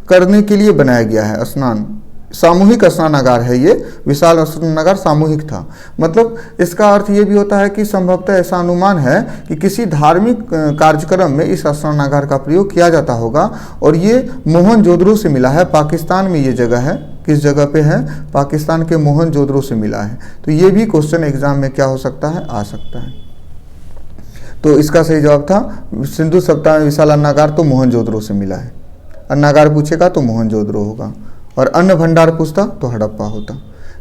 करने के लिए बनाया गया है। स्नान, सामूहिक स्नानागार है ये। विशाल स्नानागार सामूहिक था। मतलब इसका अर्थ ये भी होता है कि संभवतः ऐसा अनुमान है कि किसी धार्मिक कार्यक्रम में इस स्नानागार का प्रयोग किया जाता होगा। और ये मोहनजोदड़ो से मिला है, पाकिस्तान में ये जगह है। किस जगह पे है? पाकिस्तान के मोहनजोदड़ो से मिला है। तो ये भी क्वेश्चन एग्जाम में क्या हो सकता है? आ सकता है। तो इसका सही जवाब था सिंधु सभ्यता में विशाल अन्नागार, तो मोहनजोदड़ो से मिला है। अन्नागार पूछेगा तो मोहनजोदड़ो होगा, और अन्न भंडार पूछता तो हड़प्पा होता।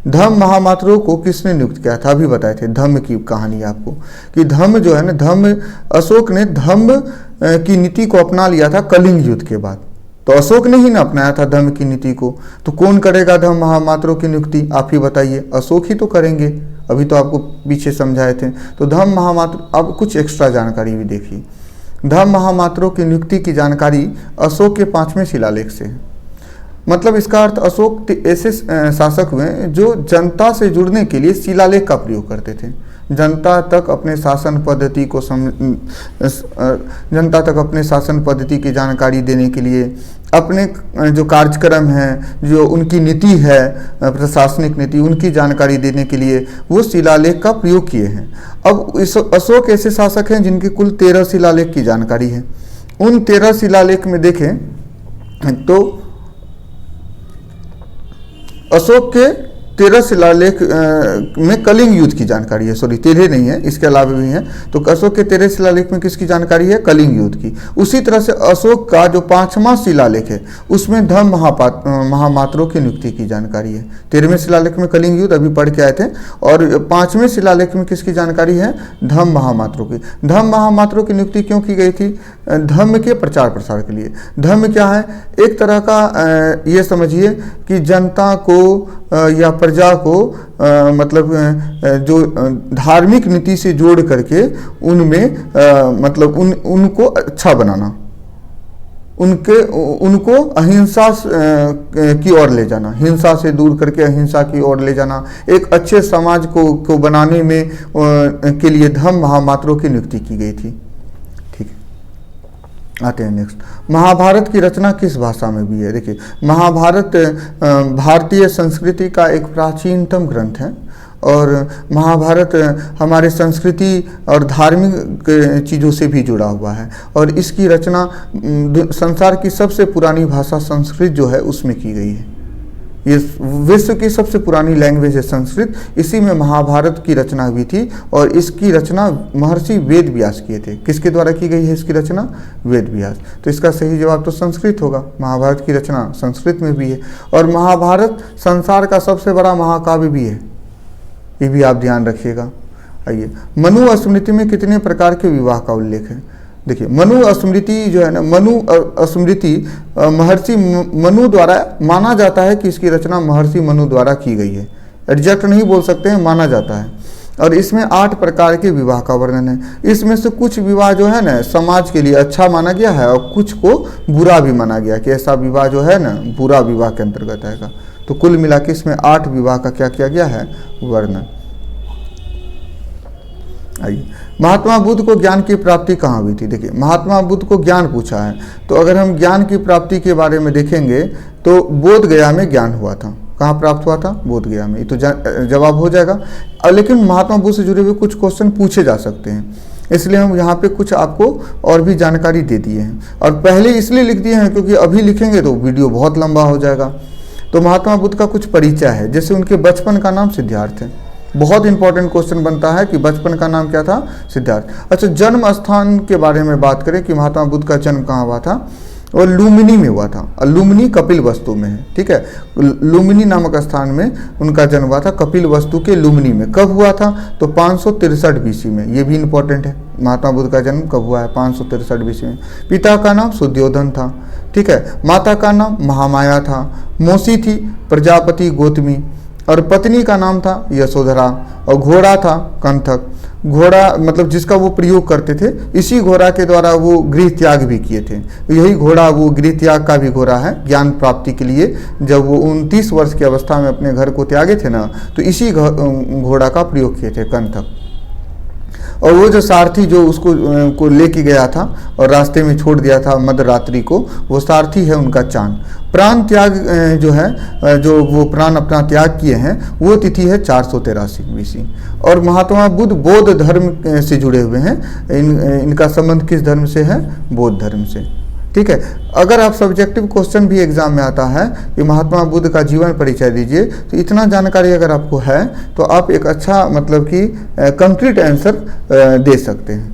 धम्म महामात्रों को किसने नियुक्त किया था? अभी बताए थे धम्म की कहानी आपको, कि धम्म जो है ना, धम्म, अशोक ने धम्म की नीति को अपना लिया था कलिंग युद्ध के बाद। तो अशोक ने ही ना अपनाया था धम्म की नीति को, तो कौन करेगा धम्म महामात्रों की नियुक्ति? आप ही बताइए। अशोक ही तो करेंगे, अभी तो आपको पीछे समझाए थे। तो धम्म महामात्र, अब कुछ एक्स्ट्रा जानकारी भी देखिए। धम्म महामात्रों की नियुक्ति की जानकारी अशोक के 5वें शिलालेख से है। मतलब इसका अर्थ अशोक ऐसे शासक हुए जो जनता से जुड़ने के लिए शिलालेख का प्रयोग करते थे। जनता तक अपने शासन पद्धति को जनता तक अपने शासन पद्धति की जानकारी देने के लिए, अपने जो कार्यक्रम हैं, जो उनकी नीति है, प्रशासनिक नीति, उनकी जानकारी देने के लिए वो शिलालेख का प्रयोग किए हैं। अब इस अशोक ऐसे शासक हैं जिनकी कुल 13 शिलालेख की जानकारी है। उन 13 शिलालेख में देखें तो अशोक के 13 शिलालेख में कलिंग युद्ध की जानकारी है। सॉरी, 13 नहीं है, इसके अलावा भी हैं। तो अशोक के 13 शिलालेख में किसकी जानकारी है? कलिंग युद्ध की। उसी तरह से अशोक का जो 5वां शिलालेख है उसमें धम्म महामात्रों की नियुक्ति की जानकारी है। 13वें शिलालेख में कलिंग युद्ध अभी पढ़ के आए थे, और 5वें शिलालेख में किसकी जानकारी है? धम्म महामात्रों की। धम्म महामात्रों की नियुक्ति क्यों की गई थी? धम्म के प्रचार प्रसार के लिए। धम्म क्या है? एक तरह का ये समझिए कि जनता को या प्रजा को मतलब जो धार्मिक नीति से जोड़ करके उनमें मतलब उनको अच्छा बनाना, उनको अहिंसा की ओर ले जाना, हिंसा से दूर करके अहिंसा की ओर ले जाना, एक अच्छे समाज को बनाने में के लिए धम्म महामात्रों की नियुक्ति की गई थी। ठीक है, आते हैं नेक्स्ट। महाभारत की रचना किस भाषा में हुई है? देखिए, महाभारत भारतीय संस्कृति का एक प्राचीनतम ग्रंथ है, और महाभारत हमारे संस्कृति और धार्मिक चीज़ों से भी जुड़ा हुआ है। और इसकी रचना संसार की सबसे पुरानी भाषा संस्कृत जो है उसमें की गई है। ये विश्व की सबसे पुरानी लैंग्वेज है संस्कृत। इसी में महाभारत की रचना हुई थी और इसकी रचना महर्षि वेद व्यास किए थे। किसके द्वारा की गई है इसकी रचना? वेद व्यास। तो इसका सही जवाब तो संस्कृत होगा। महाभारत की रचना संस्कृत में भी है और महाभारत संसार का सबसे बड़ा महाकाव्य भी है, ये भी आप ध्यान रखिएगा। आइए, मनु स्मृति में कितने प्रकार के विवाह का उल्लेख है? देखिए, मनु स्मृति जो है ना, मनु स्मृति महर्षि मनु द्वारा माना जाता है कि इसकी रचना महर्षि मनु द्वारा की गई है। एग्जैक्ट नहीं बोल सकते हैं, माना जाता है। और इसमें 8 प्रकार के विवाह का वर्णन है। इसमें से कुछ विवाह जो है ना समाज के लिए अच्छा माना गया है और कुछ को बुरा भी माना गया कि ऐसा विवाह जो है ना बुरा विवाह के अंतर्गत आएगा। तो कुल मिला के इसमें 8 विवाह का क्या किया गया है? वर्णन। आइए, महात्मा बुद्ध को ज्ञान की प्राप्ति कहाँ हुई थी? देखिए, महात्मा बुद्ध को ज्ञान पूछा है तो अगर हम ज्ञान की प्राप्ति के बारे में देखेंगे तो बोध गया में ज्ञान हुआ था। कहाँ प्राप्त हुआ था? बोध गया में। ये तो जवाब हो जाएगा। लेकिन महात्मा बुद्ध से जुड़े हुए कुछ क्वेश्चन पूछे जा सकते हैं, इसलिए हम यहाँ पे कुछ आपको और भी जानकारी दे दिए हैं। और पहले इसलिए लिख दिए हैं क्योंकि अभी लिखेंगे तो वीडियो बहुत लंबा हो जाएगा। तो महात्मा बुद्ध का कुछ परिचय है, जैसे उनके बचपन का नाम सिद्धार्थ है। बहुत इंपॉर्टेंट क्वेश्चन बनता है कि बचपन का नाम क्या था? सिद्धार्थ। अच्छा, जन्म स्थान के बारे में बात करें कि महात्मा बुद्ध का जन्म कहाँ हुआ था? और लुम्बिनी में हुआ था। और लुम्बिनी कपिल वस्तु में है, ठीक है। लुम्बिनी नामक स्थान में उनका जन्म हुआ था, कपिल वस्तु के लुम्बिनी में। कब हुआ था? तो 563 BC में। ये भी इंपॉर्टेंट है, महात्मा बुद्ध का जन्म कब हुआ है? 563 BC में। पिता का नाम सुद्योधन था, ठीक है। माता का नाम महामाया था। मौसी थी प्रजापति गौतमी और पत्नी का नाम था यशोधरा। और घोड़ा था कंथक। घोड़ा मतलब जिसका वो प्रयोग करते थे, इसी घोड़ा के द्वारा वो गृह त्याग भी किए थे। यही घोड़ा वो गृह त्याग का भी घोड़ा है ज्ञान प्राप्ति के लिए। जब वो 29 वर्ष की अवस्था में अपने घर को त्यागे थे ना, तो इसी घोड़ा का प्रयोग किए थे, कंथक। और वो जो सारथी जो उसको लेके गया था और रास्ते में छोड़ दिया था मध्यरात्रि को, वो सारथी है उनका चांद। प्राण त्याग जो है, जो वो प्राण अपना त्याग किए हैं, वो तिथि है 483 BC। और महात्मा बुद्ध बौद्ध धर्म से जुड़े हुए हैं। इनका संबंध किस धर्म से है? बौद्ध धर्म से, ठीक है। अगर आप सब्जेक्टिव क्वेश्चन भी एग्जाम में आता है कि महात्मा बुद्ध का जीवन परिचय दीजिए, तो इतना जानकारी अगर आपको है तो आप एक अच्छा मतलब कि कंक्रीट आंसर दे सकते हैं।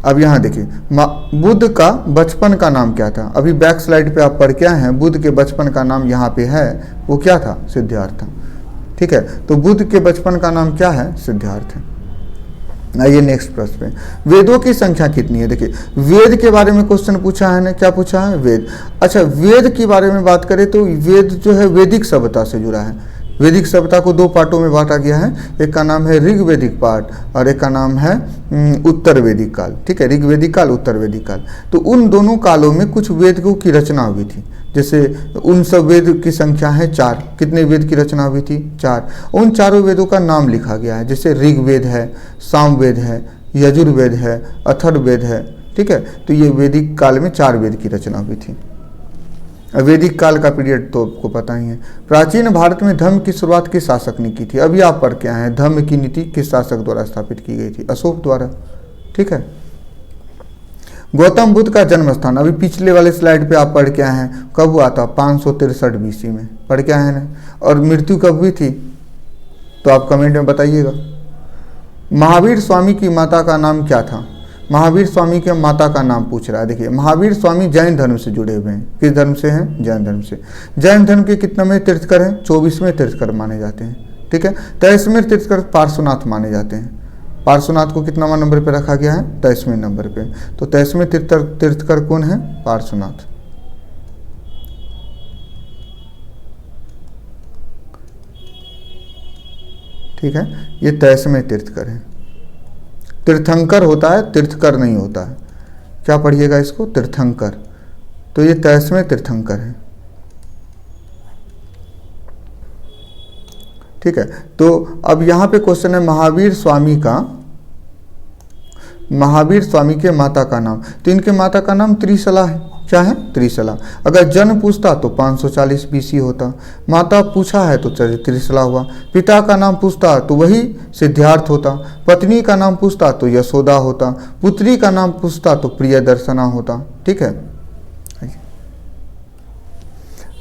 अब यहाँ देखिए, बुद्ध का बचपन का नाम क्या था? अभी बैक स्लाइड पे आप पढ़ के आए हैं, बुद्ध के बचपन का नाम यहाँ पे है, वो क्या था? सिद्धार्थ था, ठीक है। तो बुद्ध के बचपन का नाम क्या है? सिद्धार्थ है। आइए नेक्स्ट प्रश्न पे, वेदों की संख्या कितनी है? देखिए, वेद के बारे में क्वेश्चन पूछा है ना, क्या पूछा है? वेद। अच्छा, वेद के बारे में बात करें तो वेद जो है वैदिक सभ्यता से जुड़ा है। वैदिक सभ्यता को 2 पार्टों में बांटा गया है। एक का नाम है ऋग्वैदिक पार्ट और एक का नाम है उत्तर वैदिक काल, ठीक है। ऋग्वैदिक काल, उत्तर वैदिक काल। तो उन दोनों कालों में कुछ वेदों की रचना हुई थी। जैसे उन सब वेद की संख्या है 4। कितने वेद की रचना हुई थी? 4। उन चारों वेदों का नाम लिखा गया है, जैसे ऋग्वेद है, सामवेद है, यजुर्वेद है, अथर्ववेद है, ठीक है। तो ये वैदिक काल में 4 वेद की रचना हुई थी। वैदिक काल का पीरियड तो आपको पता ही है। प्राचीन भारत में धर्म की शुरुआत किस शासक ने की थी? अभी आप पढ़ के आए हैं, धर्म की नीति किस शासक द्वारा स्थापित की गई थी? अशोक द्वारा, ठीक है। गौतम बुद्ध का जन्म स्थान, अभी पिछले वाले स्लाइड पे आप पढ़ के आए हैं, कब हुआ था? 563 BC में पढ़ के आए हैं ना। और मृत्यु कब हुई थी? तो आप कमेंट में बताइएगा। महावीर स्वामी की माता का नाम क्या था? महावीर स्वामी के माता का नाम पूछ रहा है। देखिए, महावीर स्वामी जैन धर्म से जुड़े हुए हैं। किस धर्म से हैं? जैन धर्म से। जैन धर्म के कितने तीर्थकर हैं? 24वें तीर्थकर माने जाते हैं, ठीक है। 23वें तीर्थकर पार्श्वनाथ माने जाते हैं। पार्श्वनाथ को कितनावां नंबर पे रखा गया है? 23वें नंबर पे। तो 23वें तीर्थकर कौन है? पार्श्वनाथ, ठीक है। ये 23वें तीर्थकर है। तीर्थंकर होता है, तीर्थकर नहीं होता है। क्या पढ़िएगा इसको? तीर्थंकर। तो ये 23वें तीर्थंकर है, ठीक है। तो अब यहाँ पे क्वेश्चन है महावीर स्वामी के माता का नाम। तो इनके माता का नाम त्रिशला है। क्या है? त्रिशला। अगर जन्म पूछता तो 540 BC होता। माता पूछा है तो त्रिशला हुआ। पिता का नाम पूछता तो वही सिद्धार्थ होता। पत्नी का नाम पूछता तो यशोदा होता। पुत्री का नाम पूछता तो प्रियदर्शना होता, ठीक है।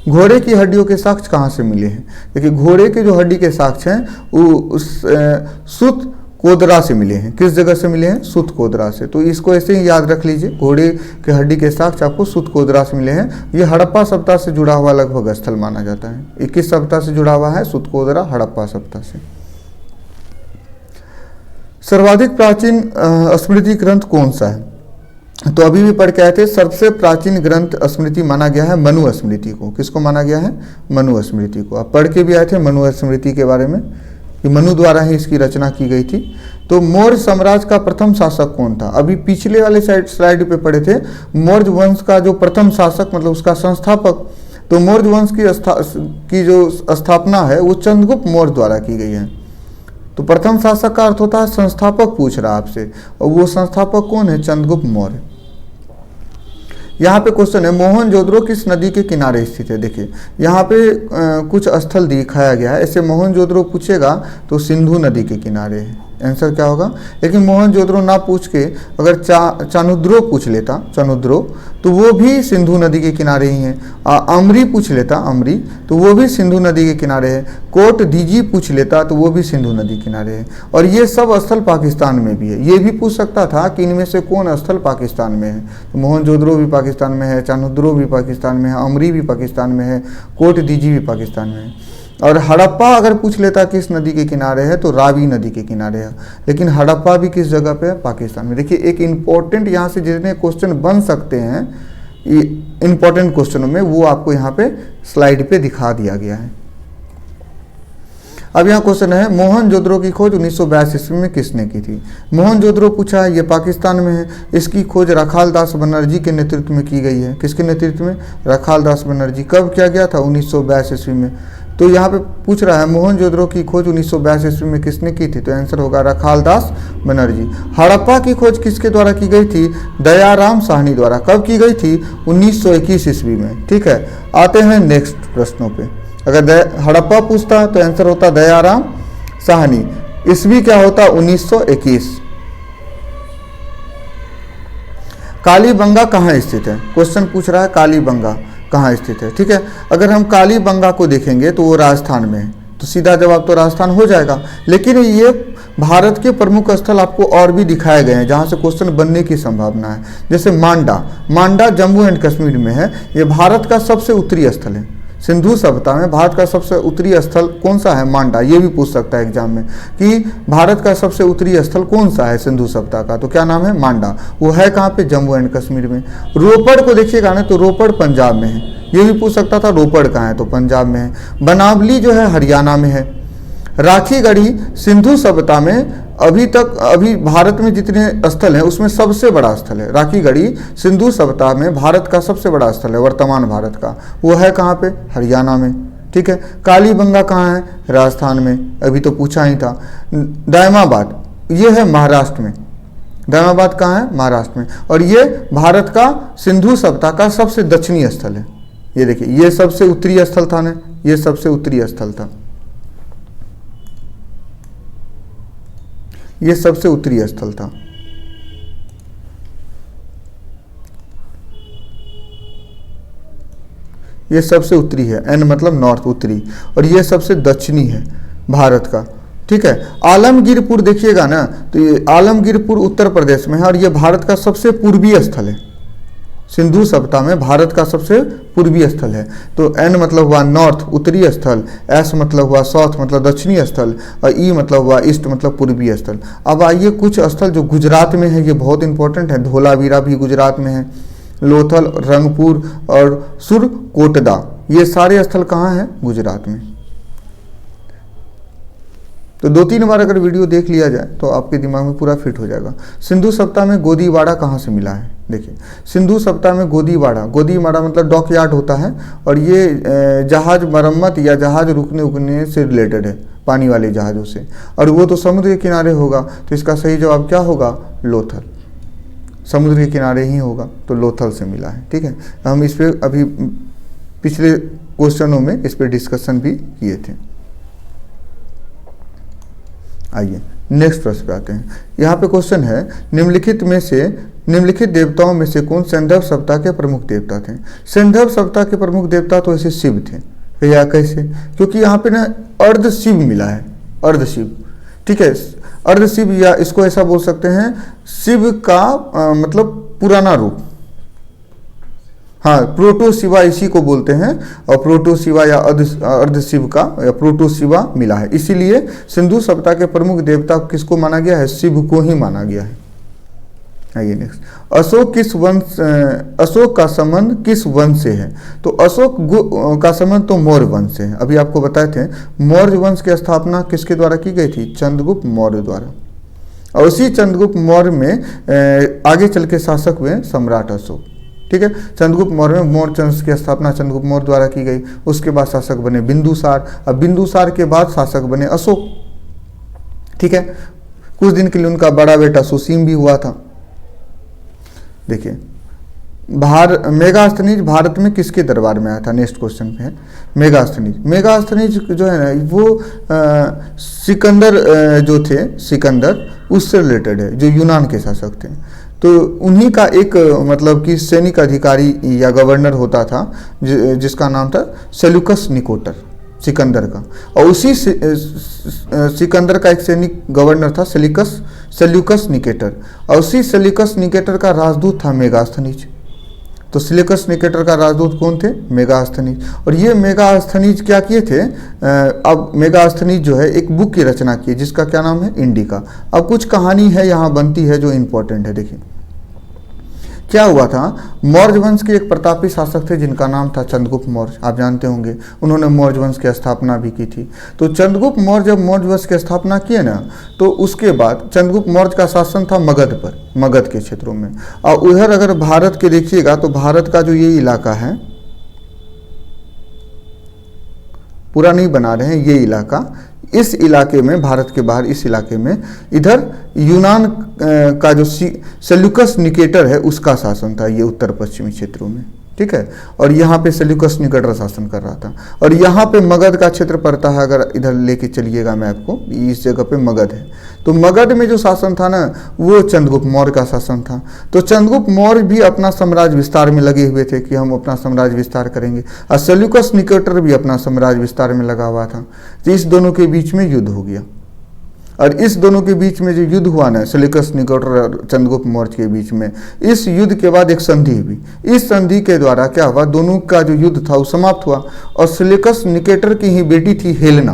घोड़े की हड्डियों के साक्ष्य कहाँ से मिले हैं? देखिए घोड़े के जो हड्डी के साक्ष्य हैं वो उस सुत कोदरा से मिले हैं। किस जगह से मिले हैं? सुत कोदरा से। तो इसको ऐसे ही याद रख लीजिए, घोड़े के हड्डी के साक्ष्य आपको सुत कोदरा से मिले हैं। ये हड़प्पा सभ्यता से जुड़ा हुआ लगभग स्थल माना जाता है। ये किस सभ्यता से जुड़ा हुआ है? सुत कोदरा हड़प्पा सभ्यता से। सर्वाधिक प्राचीन स्मृति ग्रंथ कौन सा है? तो अभी भी पढ़ के आए थे, सबसे प्राचीन ग्रंथ स्मृति माना गया है मनु स्मृति को। किसको माना गया है? मनु स्मृति को। आप पढ़ के भी आए थे मनु स्मृति के बारे में कि मनु द्वारा ही इसकी रचना की गई थी। तो मौर्य साम्राज्य का प्रथम शासक कौन था? अभी पिछले वाले स्लाइड पे पढ़े थे, मौर्य वंश का जो प्रथम शासक मतलब उसका संस्थापक, तो मौर्य वंश की जो स्थापना है वो चंद्रगुप्त मौर्य द्वारा की गई है। तो प्रथम शासक का अर्थ होता है संस्थापक, पूछ रहा आपसे, और वो संस्थापक कौन है? चंद्रगुप्त मौर्य। यहाँ पे क्वेश्चन है मोहनजोदड़ो किस नदी के किनारे स्थित है? देखिए यहाँ पे कुछ स्थल दिखाया गया है। ऐसे मोहनजोदड़ो पूछेगा तो सिंधु नदी के किनारे है, आंसर क्या होगा? लेकिन मोहनजोदड़ो ना पूछ के अगर चानुद्रो पूछ लेता, चानुद्रो, तो वो भी सिंधु नदी के किनारे ही है। अमरी पूछ लेता, अमरी, तो वो भी सिंधु नदी के किनारे है। कोट दीजी पूछ लेता तो वो भी सिंधु नदी के किनारे है। और ये सब स्थल पाकिस्तान में भी है। ये भी पूछ सकता था कि इनमें से कौन स्थल पाकिस्तान में है। तो मोहनजोदड़ो भी पाकिस्तान में है, चानुद्रो भी पाकिस्तान में है, अमरी भी पाकिस्तान में है, कोट दीजी भी पाकिस्तान में है। और हड़प्पा अगर पूछ लेता किस नदी के किनारे है तो रावी नदी के किनारे है। लेकिन हड़प्पा भी किस जगह पे है? पाकिस्तान में। देखिए एक इम्पोर्टेंट यहाँ से जितने क्वेश्चन बन सकते हैं इम्पोर्टेंट क्वेश्चनों में, वो आपको यहाँ पे स्लाइड पे दिखा दिया गया है। अब यहाँ क्वेश्चन है मोहनजोदड़ो की खोज 1982 ईस्वी में किसने की थी? मोहनजोदड़ो पूछा है, ये पाकिस्तान में है। इसकी खोज रखाल दास बनर्जी के नेतृत्व में की गई है। किसके नेतृत्व में? रखाल दास बनर्जी। कब किया गया था? 1982 ईस्वी में। तो यहाँ पे पूछ रहा है मोहनजोदड़ो की खोज 1982 ईस्वी में किसने की थी? तो आंसर होगा रखाल दास बनर्जी। हड़प्पा की खोज किसके द्वारा की गई थी? दयाराम साहनी द्वारा। कब की गई थी? 1921 ईस्वी में। ठीक है, आते हैं नेक्स्ट प्रश्नों पे। अगर हड़प्पा पूछता तो आंसर होता दयाराम साहनी। ईस्वी क्या होता? 1921। कालीबंगा कहाँ स्थित है? क्वेश्चन पूछ रहा है कालीबंगा कहाँ स्थित है। ठीक है, अगर हम कालीबंगा को देखेंगे तो वो राजस्थान में है, तो सीधा जवाब तो राजस्थान हो जाएगा। लेकिन ये भारत के प्रमुख स्थल आपको और भी दिखाए गए हैं जहाँ से क्वेश्चन बनने की संभावना है। जैसे मांडा, मांडा जम्मू एंड कश्मीर में है। ये भारत का सबसे उत्तरी स्थल है। सिंधु सभ्यता में भारत का सबसे उत्तरी स्थल कौन सा है? मांडा। ये भी पूछ सकता है एग्जाम में कि भारत का सबसे उत्तरी स्थल कौन सा है सिंधु सभ्यता का? तो क्या नाम है? मांडा। वो है कहाँ पे? जम्मू एंड कश्मीर में। रोपड़ को देखिएगा ना, तो रोपड़ पंजाब में है। ये भी पूछ सकता था रोपड़ कहाँ है? तो पंजाब में है। बनावली जो है हरियाणा में है। राखीगढ़ी सिंधु सभ्यता में अभी भारत में जितने स्थल हैं उसमें सबसे बड़ा स्थल है। राखीगढ़ी सिंधु सभ्यता में भारत का सबसे बड़ा स्थल है, वर्तमान भारत का। वो है कहाँ पे? हरियाणा में। ठीक है, कालीबंगा कहाँ है? राजस्थान में, अभी तो पूछा ही था। दायमाबाद ये है महाराष्ट्र में। दायमाबाद कहाँ है? महाराष्ट्र में। और ये भारत का सिंधु सभ्यता का सबसे दक्षिणी स्थल है। ये देखिए, ये सबसे उत्तरी स्थल था ना, ये सबसे उत्तरी स्थल था, ये सबसे उत्तरी स्थल था। ये सबसे उत्तरी है, एन मतलब नॉर्थ, उत्तरी, और ये सबसे दक्षिणी है भारत का। ठीक है, आलमगीरपुर देखिएगा ना, तो ये आलमगीरपुर उत्तर प्रदेश में है और ये भारत का सबसे पूर्वी स्थल है। सिंधु सभ्यता में भारत का सबसे पूर्वी स्थल है। तो एन मतलब हुआ नॉर्थ, उत्तरी स्थल, एस मतलब हुआ साउथ मतलब दक्षिणी स्थल, और ई मतलब हुआ ईस्ट मतलब पूर्वी स्थल। अब आइए कुछ स्थल जो गुजरात में है, ये बहुत इंपॉर्टेंट है। धोलावीरा भी गुजरात में है, लोथल, रंगपुर और सुरकोटदा, ये सारे स्थल कहाँ हैं? गुजरात में। तो 2-3 बार अगर वीडियो देख लिया जाए तो आपके दिमाग में पूरा फिट हो जाएगा। सिंधु सभ्यता में गोदीवाड़ा कहाँ से मिला है? देखिए, सिंधु सभ्यता में गोदीवाड़ा मतलब डॉकयार्ड होता है, और ये जहाज मरम्मत या जहाज रुकने उकने से रिलेटेड है, पानी वाले जहाज़ों से, और वो तो समुद्र के किनारे होगा। तो इसका सही जवाब क्या होगा? लोथल, समुद्र के किनारे ही होगा, तो लोथल से मिला है। ठीक है, हम इस पर अभी पिछले क्वेश्चनों में इस पर डिस्कशन भी किए थे। आइए नेक्स्ट प्रश्न पे आते हैं। यहाँ पे क्वेश्चन है निम्नलिखित में से निम्नलिखित देवताओं में से कौन सैंधव सभ्यता के प्रमुख देवता थे? सैंधव सभ्यता के प्रमुख देवता तो ऐसे शिव थे। या कैसे? क्योंकि यहाँ पे ना अर्ध शिव मिला है, अर्ध शिव, ठीक है। अर्ध शिव, या इसको ऐसा बोल सकते हैं शिव का मतलब पुराना रूप। हाँ, प्रोटो शिवा इसी को बोलते हैं, और प्रोटो शिवा या अर्ध शिव का या प्रोटो शिवा मिला है। इसीलिए सिंधु सभ्यता के प्रमुख देवता किसको माना गया है? शिव को ही माना गया है। आइए नेक्स्ट, अशोक का संबंध किस वंश से है? तो अशोक का संबंध तो मौर्य वंश से है। अभी आपको बताए थे मौर्य वंश की स्थापना किसके द्वारा की गई थी? चंद्रगुप्त मौर्य द्वारा। और उसी चंद्रगुप्त मौर्य में आगे चल के शासक हुए सम्राट अशोक, ठीक है। चंद्रगुप्त मौर्य में मौर्य वंश की स्थापना चंद्रगुप्त मौर्य द्वारा की गई। उसके बाद शासक बने बिंदुसार, अब बिंदुसार के बाद शासक बने अशोक, ठीक है। कुछ दिन के लिए उनका बड़ा बेटा सुसीम भी हुआ था। देखिए, मेगास्थनीज भारत में किसके दरबार में आया था? नेक्स्ट क्वेश्चन पे है मेगास्थनीज। मेगास्थनीज जो है ना वो सिकंदर जो थे, सिकंदर उससे रिलेटेड है, जो यूनान के शासक थे। तो उन्हीं का एक मतलब कि सैनिक अधिकारी या गवर्नर होता था जिसका नाम था सेल्यूकस निकोटर, सिकंदर का। और उसी सिकंदर का एक सैनिक गवर्नर था सेल्यूकस निकेटर, और उसी सेल्यूकस निकेटर का राजदूत था मेगास्थनीज। तो सेल्यूकस निकेटर का राजदूत कौन थे? मेगास्थनीज। और ये मेगास्थनीज क्या किए थे? अब मेगास्थनीज जो है एक बुक की रचना की जिसका क्या नाम है? इंडिका। अब कुछ कहानी है यहाँ बनती है जो इम्पोर्टेंट है। देखिए क्या हुआ था, मौर्य वंश के एक प्रतापी शासक थे जिनका नाम था चंद्रगुप्त मौर्य, आप जानते होंगे। उन्होंने मौर्य वंश की स्थापना भी की थी। तो चंद्रगुप्त मौर्य जब मौर्य वंश की स्थापना किए ना, तो उसके बाद चंद्रगुप्त मौर्य का शासन था मगध पर, मगध के क्षेत्रों में। और उधर अगर भारत के देखिएगा तो भारत का जो ये इलाका है, पूरा नहीं बना रहे हैं, ये इलाका, इस इलाके में, भारत के बाहर इस इलाके में, इधर यूनान का जो सेल्यूकस निकेटर है उसका शासन था, ये उत्तर पश्चिमी क्षेत्रों में, ठीक है। और यहाँ पे सेल्यूकस निकेटर शासन कर रहा था। और यहाँ पे मगध का क्षेत्र पड़ता है, अगर इधर लेके चलिएगा मैं आपको, इस जगह पे मगध है। तो मगध में जो शासन था ना वो चंद्रगुप्त मौर्य का शासन था। तो चंद्रगुप्त मौर्य भी अपना साम्राज्य विस्तार में लगे हुए थे कि हम अपना साम्राज्य विस्तार करेंगे, और सेल्यूकस निकेटर भी अपना साम्राज्य विस्तार में लगा हुआ था। तो इस दोनों के बीच में युद्ध हो गया। और इस दोनों के बीच में जो युद्ध हुआ ना, सेल्यूकस निकेटर और चंद्रगुप्त मौर्य के बीच में, इस युद्ध के बाद एक संधि हुई। इस संधि के द्वारा क्या हुआ, दोनों का जो युद्ध था वो समाप्त हुआ। और सेल्यूकस निकेटर की ही बेटी थी हेलेना,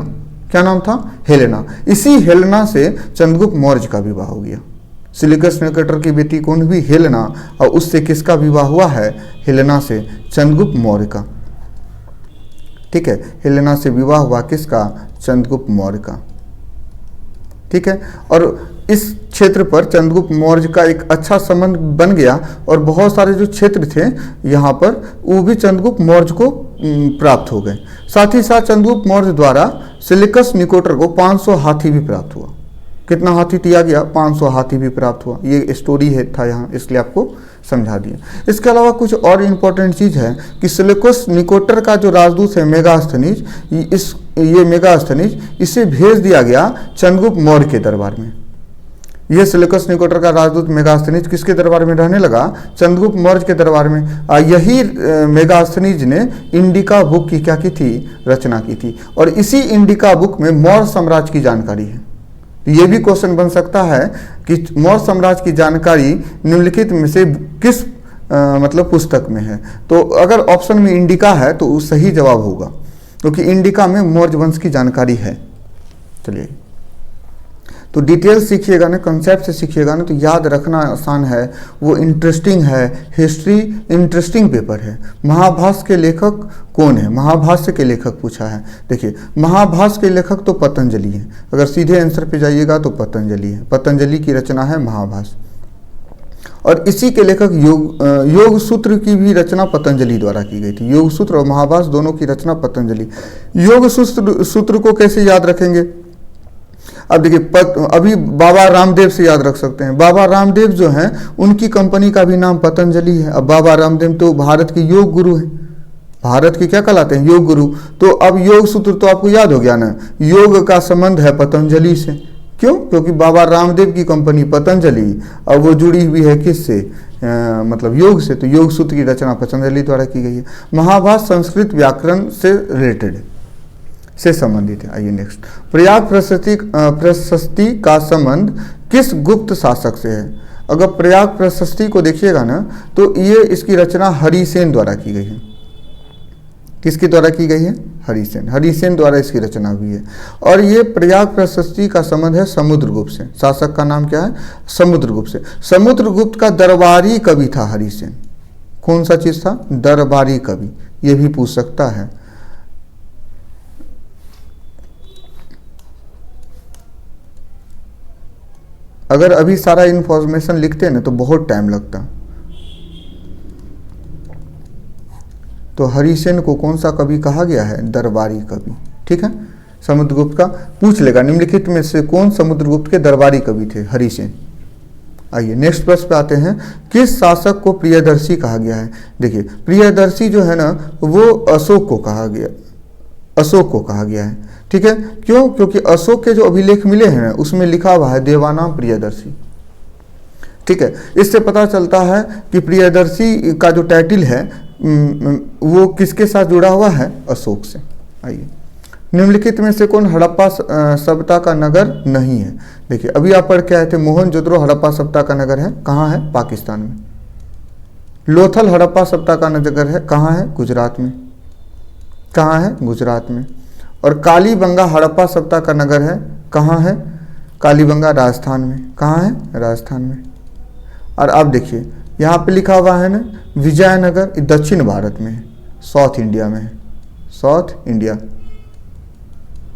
क्या नाम था? हेलेना। इसी हेलेना से चंद्रगुप्त मौर्य का विवाह हो गया। सेल्यूकस निकेटर की बेटी कौन हुई? हेलेना। और उससे किसका विवाह हुआ है? हेलेना से, चंद्रगुप्त मौर्य का, ठीक है। हेलेना से विवाह हुआ किसका? चंद्रगुप्त मौर्य का, ठीक है। और इस क्षेत्र पर चंद्रगुप्त मौर्य का एक अच्छा संबंध बन गया, और बहुत सारे जो क्षेत्र थे यहाँ पर वो भी चंद्रगुप्त मौर्य को प्राप्त हो गए। साथ ही साथ चंद्रगुप्त मौर्य द्वारा सेल्यूकस निकेटर को 500 हाथी भी प्राप्त हुआ। कितना हाथी दिया गया? 500 हाथी भी प्राप्त हुआ। ये स्टोरी है था यहाँ, इसलिए आपको समझा दिया। इसके अलावा कुछ और इम्पोर्टेंट चीज़ है कि सेल्यूकस निकेटर का जो राजदूत है मेगास्थनीज, ये मेगास्थनीज, इसे भेज दिया गया चंद्रगुप्त मौर्य के दरबार में। ये सेल्यूकस निकेटर का राजदूत मेगास्थनीज किसके दरबार में रहने लगा? चंद्रगुप्त मौर्य के दरबार में। यही मेगास्थनीज ने इंडिका बुक की क्या की थी? रचना की थी। और इसी इंडिका बुक में मौर्य साम्राज्य की जानकारी है। ये भी क्वेश्चन बन सकता है कि मौर्य साम्राज्य की जानकारी निम्नलिखित में से किस मतलब पुस्तक में है? तो अगर ऑप्शन में इंडिका है तो वो सही जवाब होगा, क्योंकि इंडिका में मौर्य वंश की जानकारी है। चलिए, तो डिटेल सीखिएगा ना, कंसेप्ट से सीखिएगा ना, तो याद रखना आसान है, वो इंटरेस्टिंग है। हिस्ट्री इंटरेस्टिंग पेपर है। महाभाष्य के लेखक कौन है? महाभाष्य के लेखक पूछा है। देखिए, महाभाष्य के लेखक तो पतंजलि हैं। अगर सीधे आंसर पे जाइएगा तो पतंजलि है। पतंजलि की रचना है महाभाष्य। और इसी के लेखक योग सूत्र की भी रचना पतंजलि द्वारा की गई थी। योग सूत्र और महाभाष्य दोनों की रचना पतंजलि। योग सूत्र को कैसे याद रखेंगे? अब देखिए, अभी बाबा रामदेव से याद रख सकते हैं। बाबा रामदेव जो हैं उनकी कंपनी का भी नाम पतंजलि है। अब बाबा रामदेव तो भारत के योग गुरु हैं। भारत के क्या कहलाते हैं? योग गुरु। तो अब योग सूत्र तो आपको याद हो गया ना, योग का संबंध है पतंजलि से। क्यों? क्योंकि बाबा रामदेव की कंपनी पतंजलि अब वो जुड़ी हुई है किससे? मतलब योग से, तो योग सूत्र की रचना पतंजलि द्वारा की गई है। महाभारत संस्कृत व्याकरण से रिलेटेड से संबंधित है। आइए नेक्स्ट, प्रयाग प्रशस्ति का संबंध किस गुप्त शासक से है? अगर प्रयाग प्रशस्ति को देखिएगा ना तो ये इसकी रचना हरिसेन द्वारा की गई है। किसके द्वारा की गई है? हरिसेन। हरिसेन द्वारा इसकी रचना हुई है। और ये प्रयाग प्रशस्ति का संबंध है समुद्रगुप्त से। शासक का नाम क्या है? समुद्रगुप्त से। समुद्रगुप्त का दरबारी कवि था हरिसेन। कौन सा चीज था? दरबारी कवि। ये भी पूछ सकता है। अगर अभी सारा इंफॉर्मेशन लिखते हैं ना तो बहुत टाइम लगता। तो हरिसेन को कौन सा कवि कहा गया है? दरबारी कवि। ठीक है, समुद्रगुप्त का पूछ लेगा, निम्नलिखित में से कौन समुद्रगुप्त के दरबारी कवि थे? हरिसेन। आइए नेक्स्ट प्रश्न पे आते हैं, किस शासक को प्रियदर्शी कहा गया है? देखिए प्रियदर्शी जो है ना वो अशोक को कहा गया, अशोक को कहा गया है। ठीक है, क्यों? क्योंकि अशोक के जो अभिलेख मिले हैं उसमें लिखा हुआ है देवानाम प्रियदर्शी। ठीक है, इससे पता चलता है कि प्रियदर्शी का जो टाइटल है वो किसके साथ जुड़ा हुआ है? अशोक से। आइए, निम्नलिखित में से कौन हड़प्पा सभ्यता का नगर नहीं है? देखिए अभी आप पढ़ के आए थे मोहनजोदड़ो हड़प्पा सभ्यता का नगर है। कहाँ है? पाकिस्तान में। लोथल हड़प्पा सभ्यता का नगर है। कहाँ है? गुजरात में। कहाँ है? गुजरात में। और कालीबंगा हड़प्पा सभ्यता का नगर है। कहाँ है? कालीबंगा राजस्थान में। कहाँ है? राजस्थान में। और आप देखिए यहाँ पे लिखा हुआ है ना विजयनगर, दक्षिण भारत में है, साउथ इंडिया में है। South India,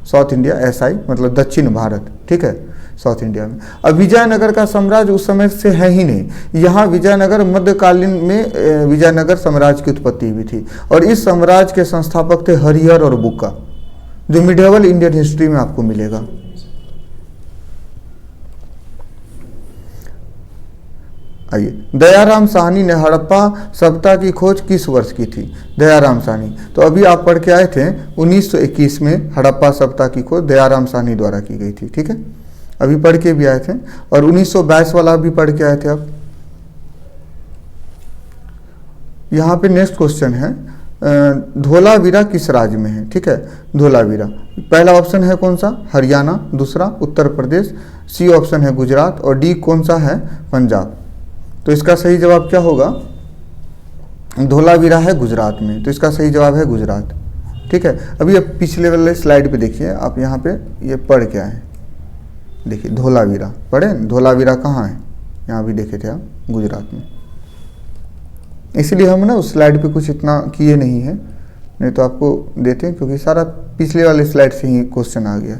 south India SI मतलब दक्षिण भारत। ठीक है, साउथ इंडिया में। अब विजयनगर का साम्राज्य उस समय से है ही नहीं। यहाँ विजयनगर मध्यकालीन में विजयनगर साम्राज्य की उत्पत्ति हुई थी और इस साम्राज्य के संस्थापक थे हरिहर और बुक्का, जो मिडिवल इंडियन हिस्ट्री में आपको मिलेगा। आइए, दयाराम साहनी ने हड़प्पा सभ्यता की खोज किस वर्ष की थी? दयाराम साहनी, तो अभी आप पढ़ के आए थे 1921 में हड़प्पा सभ्यता की खोज दयाराम साहनी द्वारा की गई थी। ठीक है, अभी पढ़ के भी आए थे। और 1922 वाला भी पढ़ के आए थे आप। यहाँ पे नेक्स्ट क्वेश्चन है, धोलावीरा किस राज्य में है? ठीक है, धोलावीरा पहला ऑप्शन है कौन सा? हरियाणा, दूसरा उत्तर प्रदेश, C ऑप्शन है गुजरात और D कौन सा है? पंजाब। तो इसका सही जवाब क्या होगा? धोलावीरा है गुजरात में, तो इसका सही जवाब है गुजरात। ठीक है, अभी अब पिछले वाले स्लाइड पे देखिए, आप यहाँ पे ये पढ़ क्या है? देखिए धोलावीरा पढ़े। धोलावीरा कहाँ है? यहाँ भी देखे थे आप, गुजरात में। इसलिए हम ना उस स्लाइड पे कुछ इतना किए नहीं है, नहीं तो आपको देते हैं, क्योंकि सारा पिछले वाले स्लाइड से ही क्वेश्चन आ गया।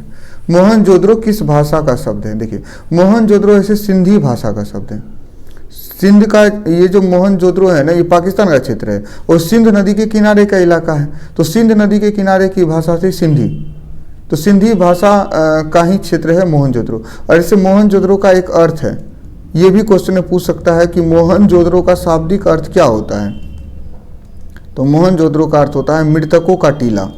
मोहनजोदड़ो किस भाषा का शब्द है? देखिए मोहनजोदड़ो ऐसे सिंधी भाषा का शब्द है। सिंध का ये जो मोहनजोदड़ो है ना, ये पाकिस्तान का क्षेत्र है और सिंध नदी के किनारे का इलाका है। तो सिंध नदी के किनारे की भाषा से सिंधी, तो सिंधी भाषा का ही क्षेत्र है मोहनजोदड़ो। और इससे मोहनजोदड़ो का एक अर्थ है, ये भी क्वेश्चन में पूछ सकता है कि मोहनजोदड़ो का शाब्दिक अर्थ क्या होता है? तो मोहनजोदड़ो का अर्थ होता है मृतकों का टीला।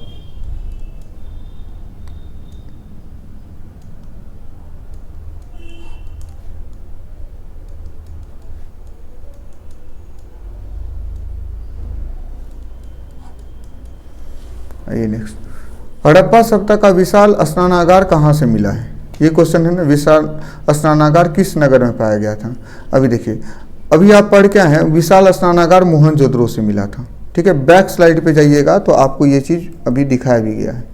आइए नेक्स्ट, हड़प्पा सभ्यता का विशाल स्नानागार कहाँ से मिला है? ये क्वेश्चन है ना, विशाल स्नानागार किस नगर में पाया गया था? अभी देखिए, अभी आप पढ़ क्या है, विशाल स्नानागार मोहनजोदड़ो से मिला था। ठीक है, बैक स्लाइड पे जाइएगा तो आपको ये चीज अभी दिखाया भी गया है।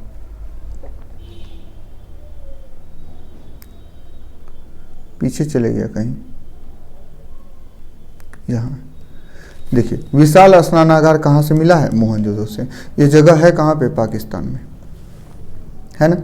पीछे चले गया कहीं, यहाँ देखिए, विशाल स्नानागार कहाँ से मिला है? मोहनजोदड़ो से। ये जगह है कहाँ पे? पाकिस्तान में, है ना।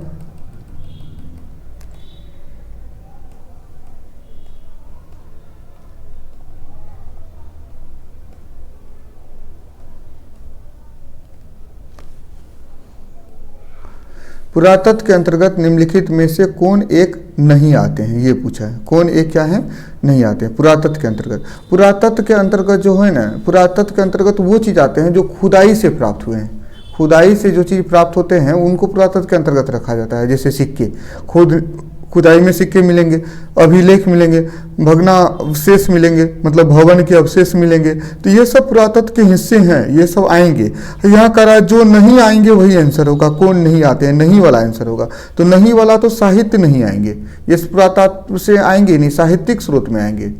पुरातत्व के अंतर्गत निम्नलिखित में से कौन एक नहीं आते हैं? ये पूछा है, कौन एक क्या है? नहीं आते हैं पुरातत्व के अंतर्गत। पुरातत्व के अंतर्गत जो है ना, पुरातत्व के अंतर्गत वो चीज़ आते हैं जो खुदाई से प्राप्त हुए हैं। खुदाई से जो चीज़ प्राप्त होते हैं उनको पुरातत्व के अंतर्गत रखा जाता है। जैसे सिक्के, खुदाई में सिक्के मिलेंगे, अभिलेख मिलेंगे, भग्नावशेष मिलेंगे, मतलब भवन के अवशेष मिलेंगे। तो ये सब पुरातत्व के हिस्से हैं, ये सब आएंगे। यहाँ करा जो नहीं आएंगे वही आंसर होगा। कौन नहीं आते हैं, नहीं वाला आंसर होगा। तो नहीं वाला तो साहित्य नहीं आएंगे, ये पुरातत्व से आएंगे नहीं, साहित्यिक स्रोत में आएंगे।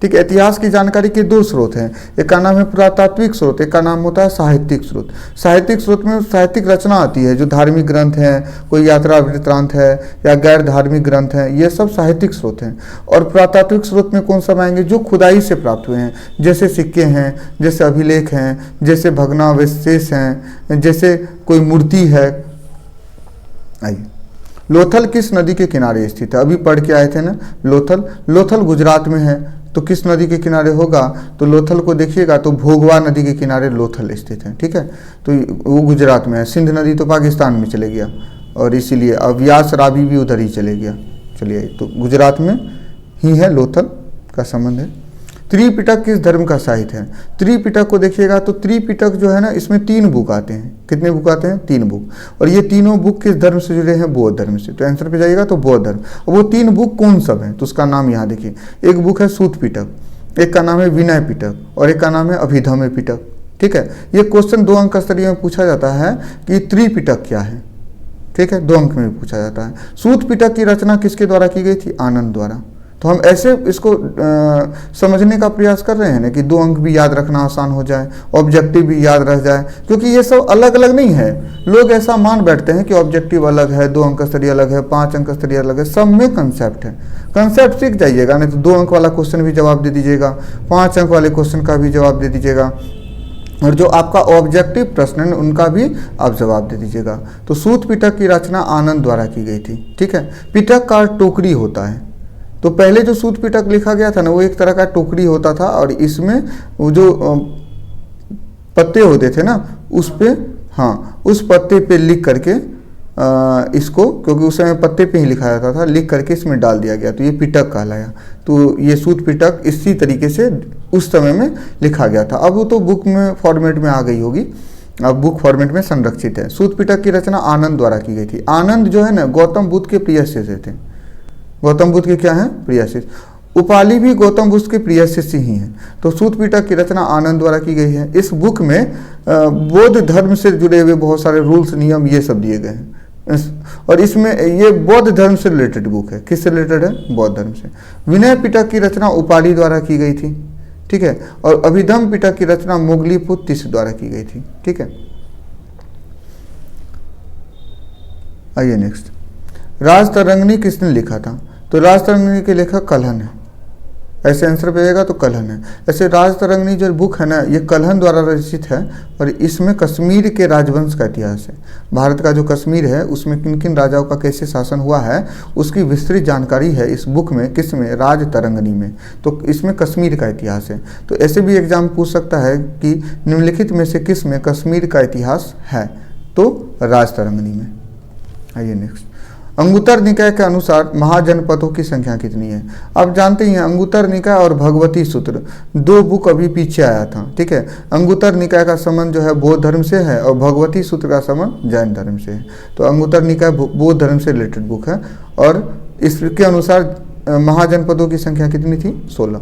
ठीक है, इतिहास की जानकारी के दो स्रोत हैं, एक का नाम है पुरातात्विक स्रोत, एक का नाम होता है साहित्यिक स्रोत। साहित्यिक स्रोत में साहित्यिक रचना आती है, जो धार्मिक ग्रंथ हैं, कोई यात्रा वृत्तांत है या गैर धार्मिक ग्रंथ हैं, ये सब साहित्यिक स्रोत हैं। और पुरातात्विक स्रोत में कौन सा आएंगे, जो खुदाई से प्राप्त हुए हैं, जैसे सिक्के हैं, जैसे अभिलेख हैं, जैसे भग्नावशेष हैं, जैसे कोई मूर्ति है। आइए, लोथल किस नदी के किनारे स्थित है? अभी पढ़ के आए थे ना लोथल गुजरात में है। तो किस नदी के किनारे होगा? तो लोथल को देखिएगा तो भोगवा नदी के किनारे लोथल स्थित है। ठीक है, तो वो गुजरात में है। सिंध नदी तो पाकिस्तान में चले गया, और इसीलिए अब व्यास रावी भी उधर ही चले गया। चलिए, तो गुजरात में ही है, लोथल का संबंध है। त्रिपिटक किस धर्म का साहित्य है? त्रिपिटक को देखिएगा तो त्रिपिटक जो है ना, इसमें 3 बुक आते हैं। कितने बुक आते हैं? 3 बुक। और ये तीनों बुक किस धर्म से जुड़े हैं? बौद्ध धर्म से। तो आंसर पे जाइएगा तो बौद्ध धर्म। और वो 3 बुक कौन सब हैं? तो उसका नाम यहाँ देखिए, एक बुक है सूत पिटक, एक का नाम है विनय पिटक, और एक का नाम है अभिधम्य पिटक। ठीक है, ये क्वेश्चन 2 अंक स्तरीय में पूछा जाता है कि त्रिपिटक क्या है। ठीक है, 2 अंक में पूछा जाता है। सूत पिटक की रचना किसके द्वारा की गई थी? आनंद द्वारा। तो हम ऐसे इसको समझने का प्रयास कर रहे हैं ना कि 2 अंक भी याद रखना आसान हो जाए, ऑब्जेक्टिव भी याद रह जाए, क्योंकि ये सब अलग अलग नहीं है। लोग ऐसा मान बैठते हैं कि ऑब्जेक्टिव अलग है, 2 अंक स्तरीय अलग है, 5 अंक स्तरीय अलग है। सब में कंसेप्ट है। कंसेप्ट सीख जाइएगा, नहीं तो 2 अंक वाला क्वेश्चन भी जवाब दे दीजिएगा, 5 अंक वाले क्वेश्चन का भी जवाब दे दीजिएगा, और जो आपका ऑब्जेक्टिव प्रश्न है उनका भी आप जवाब दे दीजिएगा। तो सूत पिटक की रचना आनंद द्वारा की गई थी। ठीक है, पिटक का टोकरी होता है। तो पहले जो सूत पिटक लिखा गया था ना, वो एक तरह का टोकरी होता था, और इसमें वो जो पत्ते होते थे ना, उस पे, हाँ, उस पत्ते पे लिख करके इसको, क्योंकि उस समय पत्ते पे ही लिखा जाता था, लिख करके इसमें डाल दिया गया, तो ये पिटक कहलाया। तो ये सूत पिटक इसी तरीके से उस समय में लिखा गया था। अब वो तो बुक में फॉर्मेट में आ गई होगी, अब बुक फॉर्मेट में संरक्षित है। सूत पिटक की रचना आनंद द्वारा की गई थी। आनंद जो है ना, गौतम बुद्ध के प्रिय शिष्य थे। गौतम बुद्ध के क्या हैं? प्रिय शिष्य। उपाली भी गौतम बुद्ध के प्रिय शिष्य ही हैं। तो सूत पिटक की रचना आनंद द्वारा की गई है। इस बुक में बौद्ध धर्म से जुड़े हुए बहुत सारे रूल्स, नियम, ये सब दिए गए हैं। और इसमें ये बौद्ध धर्म से रिलेटेड बुक है। किससे रिलेटेड है? बौद्ध धर्म से। विनय पिटक की रचना उपाली द्वारा की गई थी। ठीक है, और अभिधम्य पिटक की रचना मोगलीपुत्र द्वारा की गई थी। ठीक है, आइए नेक्स्ट। राजतरंगिणी किसने लिखा था? तो राजतरंगिणी के लेखक कल्हण है। ऐसे आंसर पे आएगा तो कल्हण है। ऐसे राजतरंगिणी जो बुक है ना, ये कल्हण द्वारा रचित है, और इसमें कश्मीर के राजवंश का इतिहास है। भारत का जो कश्मीर है उसमें किन किन राजाओं का कैसे शासन हुआ है, उसकी विस्तृत जानकारी है इस बुक में। किस में? राजतरंगिणी में। तो इसमें कश्मीर का इतिहास है। तो ऐसे भी एग्जाम पूछ सकता है कि निम्नलिखित में से किस में कश्मीर का इतिहास है? तो राजतरंगिणी में। आइए नेक्स्ट। अंगुत्तर निकाय के अनुसार महाजनपदों की संख्या कितनी है? आप जानते ही हैं अंगुत्तर निकाय और भगवती सूत्र 2 बुक अभी पीछे आया था। ठीक है, अंगुत्तर निकाय का संबंध जो है बौद्ध धर्म से है, और भगवती सूत्र का संबंध जैन धर्म से है। तो अंगुत्तर निकाय बौद्ध धर्म से रिलेटेड बुक है, और इसके अनुसार महाजनपदों की संख्या कितनी थी? 16।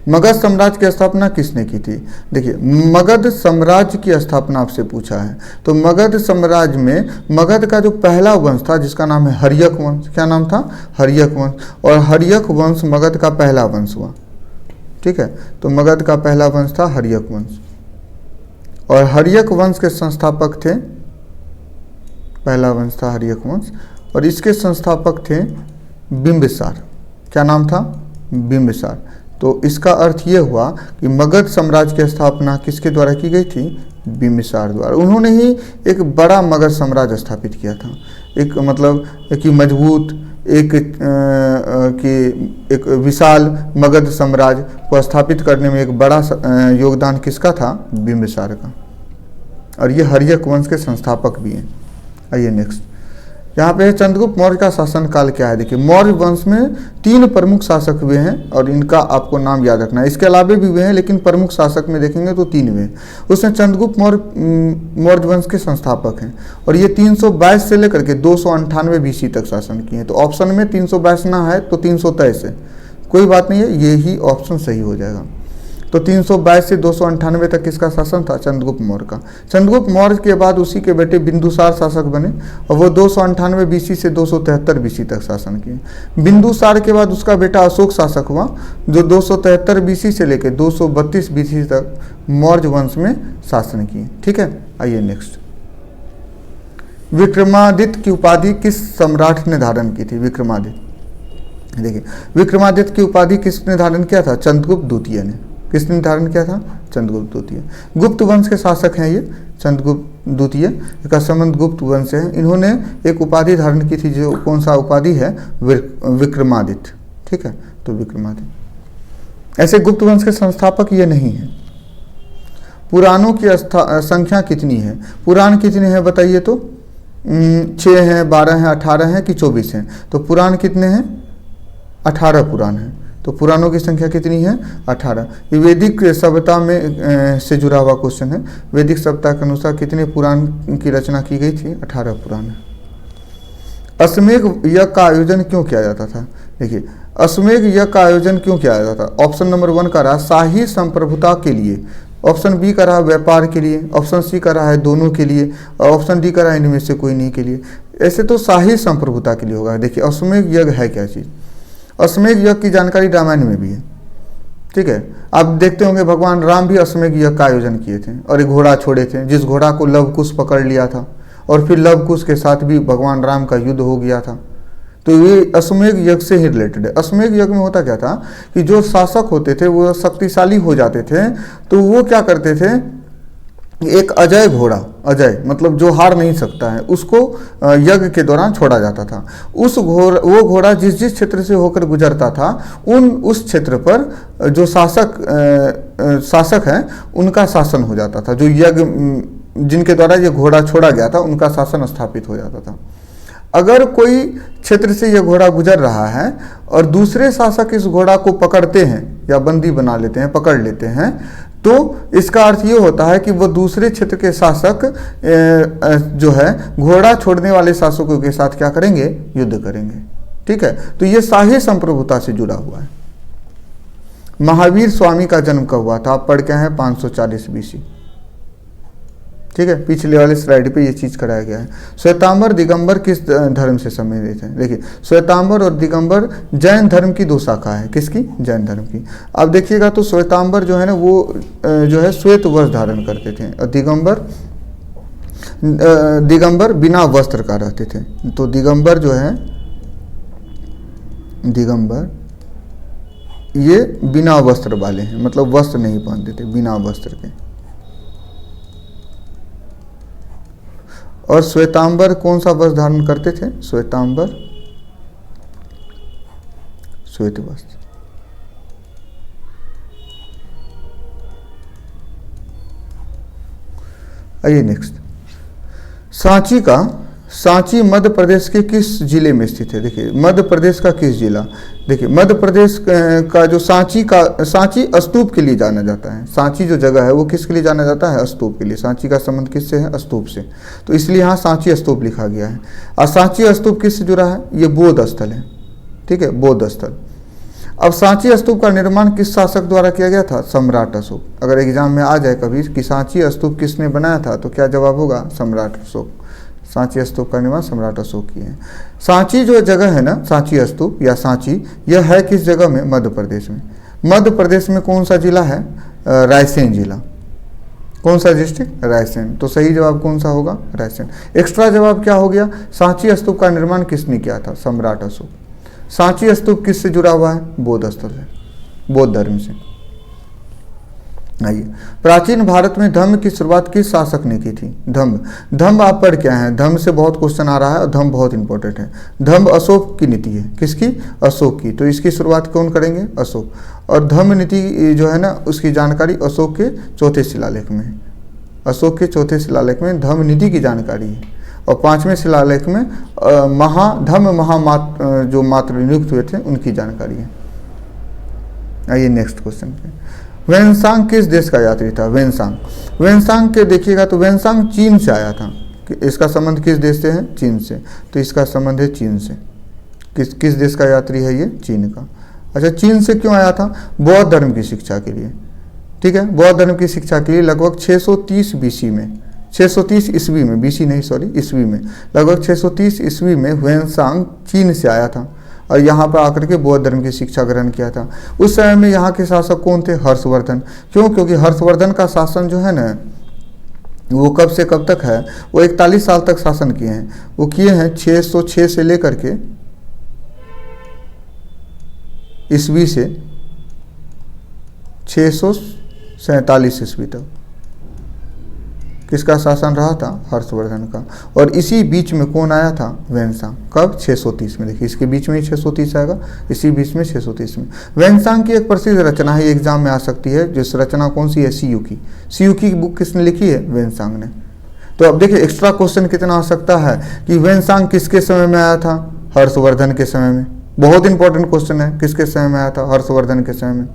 मगध साम्राज्य की स्थापना किसने की थी? देखिए, मगध साम्राज्य की स्थापना आपसे पूछा है। तो मगध साम्राज्य में मगध का जो पहला वंश था, जिसका नाम है हर्यक वंश। क्या नाम था? हर्यक वंश। और हर्यक वंश मगध का पहला वंश हुआ। ठीक है, तो मगध का पहला वंश था हर्यक वंश, और हर्यक वंश के संस्थापक थे, पहला वंश था हर्यक वंश, और इसके संस्थापक थे बिंबिसार। क्या नाम था? बिंबिसार। तो इसका अर्थ ये हुआ कि मगध साम्राज्य की स्थापना किसके द्वारा की गई थी? बिंबिसार द्वारा। उन्होंने ही एक बड़ा मगध साम्राज्य स्थापित किया था। एक मतलब कि मजबूत, एक विशाल मगध साम्राज्य को स्थापित करने में एक बड़ा योगदान किसका था? बिंबिसार का। और ये हर्यक वंश के संस्थापक भी हैं। आइए नेक्स्ट। यहाँ पे चंद्रगुप्त मौर्य का शासनकाल क्या है। देखिए मौर्य वंश में 3 प्रमुख शासक हुए हैं और इनका आपको नाम याद रखना है। इसके अलावे भी हुए हैं लेकिन प्रमुख शासक में देखेंगे तो 3 हुए। उसमें चंद्रगुप्त मौर्य वंश के संस्थापक हैं और ये 322 से लेकर के 298 बीसी तक शासन किए हैं। तो ऑप्शन में 322 ना है तो 323 है, कोई बात नहीं है, यही ऑप्शन सही हो जाएगा। तो 322 से 298 तक किसका शासन था? चंद्रगुप्त मौर्य का। चंद्रगुप्त मौर्य के बाद उसी के बेटे बिंदुसार शासक बने और वो 298 बीसी से 273 बीसी तक शासन किए। बिंदुसार के बाद उसका बेटा अशोक शासक हुआ जो 273 बीसी से लेकर 232 बीसी तक मौर्य वंश में शासन किए। ठीक है, आइए नेक्स्ट। विक्रमादित्य की उपाधि किस सम्राट ने धारण की थी? विक्रमादित्य। देखिए विक्रमादित्य की उपाधि किसने धारण किया था? चंद्रगुप्त द्वितीय ने। किसने धारण किया था? चंद्रगुप्त द्वितीय। गुप्त वंश के शासक हैं ये चंद्रगुप्त द्वितीय, इसका संबंध गुप्त वंश से है। इन्होंने एक उपाधि धारण की थी, जो कौन सा उपाधि है? विक्रमादित्य। ठीक है, तो विक्रमादित्य। ऐसे गुप्त वंश के संस्थापक ये नहीं है। पुराणों की संख्या कितनी है? पुराण कितने हैं बताइए तो? 6 हैं, 12 हैं, 18 हैं कि 24 हैं? तो पुराण कितने हैं? 18 पुराण हैं। तो पुराणों की संख्या कितनी है? 18। ये वैदिक सभ्यता में से जुड़ा हुआ क्वेश्चन है। वैदिक सभ्यता के अनुसार कितने पुराण की रचना की गई थी? 18 पुराण। अश्वमेध यज्ञ का आयोजन क्यों किया जाता था? देखिए अश्वमेध यज्ञ का आयोजन क्यों किया जाता था? ऑप्शन नंबर 1 का रहा शाही संप्रभुता के लिए, ऑप्शन बी का रहा व्यापार के लिए, ऑप्शन सी का रहा है दोनों के लिए, और ऑप्शन डी का रहा इनमें से कोई नहीं के लिए। ऐसे तो शाही संप्रभुता के लिए होगा। देखिए अश्वमेध यज्ञ है क्या चीज़? अश्वमेध यज्ञ की जानकारी रामायण में भी है। ठीक है, आप देखते होंगे भगवान राम भी अश्वमेध यज्ञ का आयोजन किए थे और एक घोड़ा छोड़े थे, जिस घोड़ा को लव कुश पकड़ लिया था और फिर लव कुश के साथ भी भगवान राम का युद्ध हो गया था। तो ये अश्वमेध यज्ञ से ही रिलेटेड है। अश्वमेध यज्ञ में होता क्या था कि जो शासक होते थे वो शक्तिशाली हो जाते थे, तो वो क्या करते थे, एक अजय घोड़ा, अजय मतलब जो हार नहीं सकता है, उसको यज्ञ के दौरान छोड़ा जाता था। वो घोड़ा जिस जिस क्षेत्र से होकर गुजरता था उस क्षेत्र पर जो शासक हैं उनका शासन हो जाता था। जो यज्ञ जिनके द्वारा ये घोड़ा छोड़ा गया था उनका शासन स्थापित हो जाता था। अगर कोई क्षेत्र से यह घोड़ा गुजर रहा है और दूसरे शासक इस घोड़ा को पकड़ते हैं या बंदी बना लेते हैं, पकड़ लेते हैं, तो इसका अर्थ ये होता है कि वो दूसरे क्षेत्र के शासक जो है घोड़ा छोड़ने वाले शासकों के साथ क्या करेंगे? युद्ध करेंगे। ठीक है, तो ये शाही संप्रभुता से जुड़ा हुआ है। महावीर स्वामी का जन्म कब हुआ था? आप पढ़ के हैं 540 बीसी। ठीक है, पिछले वाले स्लाइड पे ये चीज कराया गया है। श्वेतांबर दिगंबर किस धर्म से संबंधित है? देखिए श्वेतांबर और दिगंबर जैन धर्म की 2 शाखा है। किसकी? जैन धर्म की। अब देखिएगा तो श्वेतांबर जो है ना वो जो है श्वेत वस्त्र धारण करते थे और दिगंबर बिना वस्त्र का रहते थे। तो दिगंबर जो है, दिगंबर ये बिना वस्त्र वाले हैं, मतलब वस्त्र नहीं पहनते थे, बिना वस्त्र के। और श्वेतांबर कौन सा वस्त्र धारण करते थे? श्वेतांबर श्वेत वस्त्र। आइए नेक्स्ट। सांची मध्य प्रदेश के किस जिले में स्थित है? देखिए मध्य प्रदेश का किस जिला? देखिए मध्य प्रदेश का जो सांची स्तूप के लिए जाना जाता है। सांची जो जगह है वो किसके लिए जाना जाता है? स्तूप के लिए। सांची का संबंध किससे है? स्तूप से। तो इसलिए यहाँ सांची स्तूप लिखा गया है। और सांची स्तूप किससे जुड़ा है? ये बौद्ध स्थल है। ठीक है, बौद्ध स्थल। अब सांची स्तूप का निर्माण किस शासक द्वारा किया गया था? सम्राट अशोक। अगर एग्जाम में आ जाए कभी कि सांची स्तूप किसने बनाया था, तो क्या जवाब होगा? सम्राट अशोक। सांची स्तूप का निर्माण सम्राट अशोक किए हैं। सांची जो जगह है ना, सांची स्तूप या सांची, यह है किस जगह में? मध्य प्रदेश में। मध्य प्रदेश में कौन सा जिला है? रायसेन जिला। कौन सा डिस्ट्रिक्ट? रायसेन। तो सही जवाब कौन सा होगा? रायसेन। एक्स्ट्रा जवाब क्या हो गया? सांची स्तूप का निर्माण किसने किया था? सम्राट अशोक। सांची स्तूप किससे जुड़ा हुआ है? बौद्ध स्थल से, बौद्ध धर्म से। आइए, प्राचीन भारत में धम्म की शुरुआत किस शासक ने की थी? धम्म आप पढ़ क्या है? धम्म से बहुत क्वेश्चन आ रहा है और धम्म बहुत इंपॉर्टेंट है। धम्म अशोक की नीति है। किसकी? अशोक की। तो इसकी शुरुआत कौन करेंगे? अशोक। और धम्म नीति जो है ना उसकी जानकारी अशोक के 4थे शिलालेख में है। अशोक के 4थे शिलालेख में धम्म नीति की जानकारी है। और 5वें शिलालेख में जो मात्र नियुक्त हुए थे उनकी जानकारी है। आइए नेक्स्ट क्वेश्चन पे। वेनसांग किस देश का यात्री था? वेनसांग के देखिएगा तो वेनसांग चीन से आया था। इसका संबंध किस देश से है? चीन से। तो इसका संबंध है चीन से। किस देश का यात्री है ये? चीन का। अच्छा, चीन से क्यों आया था? बौद्ध धर्म की शिक्षा के लिए। ठीक है, बौद्ध धर्म की शिक्षा के लिए लगभग 630 बीसी में, 630 ईस्वी में, बीसी नहीं सॉरी ईस्वी में, लगभग 630 ईस्वी में वेनसांग चीन से आया था और यहाँ पर आकर के बौद्ध धर्म की शिक्षा ग्रहण किया था। उस समय में यहाँ के शासक कौन थे? हर्षवर्धन। क्यों? क्योंकि हर्षवर्धन का शासन जो है ना वो कब से कब तक है? वो 41 साल तक शासन किए हैं। वो किए हैं 606 से लेकर के ईस्वी से 647 ईस्वी तक किसका शासन रहा था? हर्षवर्धन का। और इसी बीच में कौन आया था? वेनसांग। कब? 630 में। देखिए इसके बीच में ही 630 आएगा, इसी बीच में 630 में। वेनसांग की एक प्रसिद्ध रचना है, एग्जाम में आ सकती है, जिस रचना कौन सी है? सीयू की बुक किसने लिखी है? वेनसांग ने। तो अब देखिए एक्स्ट्रा क्वेश्चन कितना आ सकता है कि वेनसांग किसके समय में आया था? हर्षवर्धन के समय में। बहुत इंपॉर्टेंट क्वेश्चन है, किसके समय में आया था? हर्षवर्धन के समय में।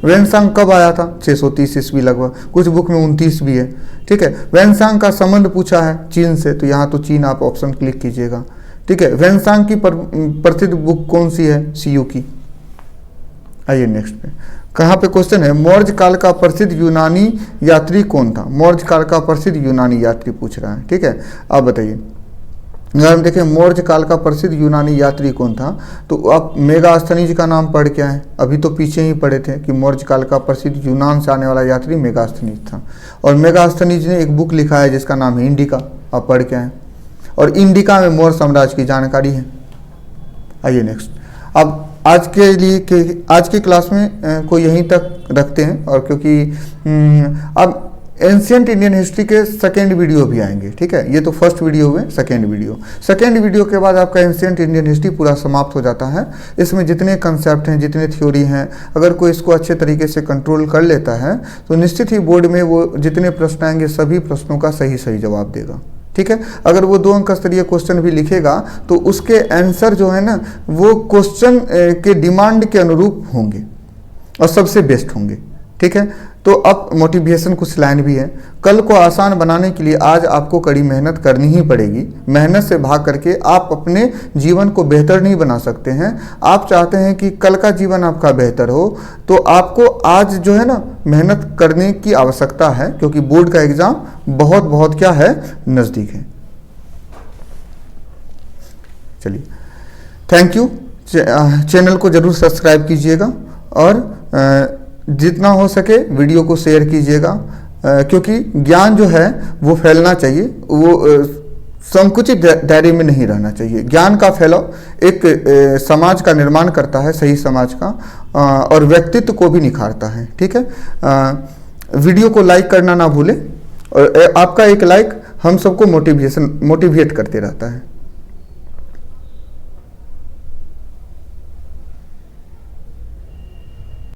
वेनसांग कब आया था? 630 ईस्वी लगभग, कुछ बुक में 29 भी है। ठीक है, वेनसांग का संबंध पूछा है चीन से, तो यहाँ तो चीन आप ऑप्शन क्लिक कीजिएगा। ठीक है, वेनसांग की प्रसिद्ध बुक कौन सी है? सीयू की। आइए नेक्स्ट पे, कहाँ पे क्वेश्चन है? मौर्य काल का प्रसिद्ध यूनानी यात्री कौन था? मौर्य काल का प्रसिद्ध यूनानी यात्री पूछ रहा है। ठीक है, आप बताइए। अगर हम देखें मौर्य काल का प्रसिद्ध यूनानी यात्री कौन था, तो आप मेगास्थनीज का नाम पढ़ के आए। अभी तो पीछे ही पढ़े थे कि मौर्य काल का प्रसिद्ध यूनान से आने वाला यात्री मेगास्थनीज था। और मेगास्थनीज ने एक बुक लिखा है जिसका नाम है इंडिका, आप पढ़ के आए। और इंडिका में मौर्य साम्राज्य की जानकारी है। आइए नेक्स्ट। अब आज की क्लास में को यहीं तक रखते हैं, और क्योंकि अब एंशिएंट इंडियन हिस्ट्री के सेकेंड वीडियो भी आएंगे। ठीक है, ये तो फर्स्ट वीडियो हुए, सेकेंड वीडियो के बाद आपका एंशिएंट इंडियन हिस्ट्री पूरा समाप्त हो जाता है। इसमें जितने कंसेप्ट हैं, जितने थ्योरी हैं, अगर कोई इसको अच्छे तरीके से कंट्रोल कर लेता है तो निश्चित ही बोर्ड में वो जितने प्रश्न आएंगे सभी प्रश्नों का सही जवाब देगा। ठीक है, अगर वो 2 अंक स्तरीय क्वेश्चन भी लिखेगा तो उसके आंसर जो है ना वो क्वेश्चन के डिमांड के अनुरूप होंगे और सबसे बेस्ट होंगे। ठीक है, तो अब मोटिवेशन कुछ लाइन भी है। कल को आसान बनाने के लिए आज आपको कड़ी मेहनत करनी ही पड़ेगी। मेहनत से भाग करके आप अपने जीवन को बेहतर नहीं बना सकते हैं। आप चाहते हैं कि कल का जीवन आपका बेहतर हो, तो आपको आज जो है ना मेहनत करने की आवश्यकता है, क्योंकि बोर्ड का एग्जाम बहुत क्या है, नज़दीक है। चलिए, थैंक यू। चैनल को जरूर सब्सक्राइब कीजिएगा और जितना हो सके वीडियो को शेयर कीजिएगा, क्योंकि ज्ञान जो है वो फैलना चाहिए, वो संकुचित दायरे में नहीं रहना चाहिए। ज्ञान का फैलाव एक समाज का निर्माण करता है, सही समाज का, और व्यक्तित्व को भी निखारता है। ठीक है, वीडियो को लाइक करना ना भूलें, और आपका एक लाइक हम सबको मोटिवेट करते रहता है।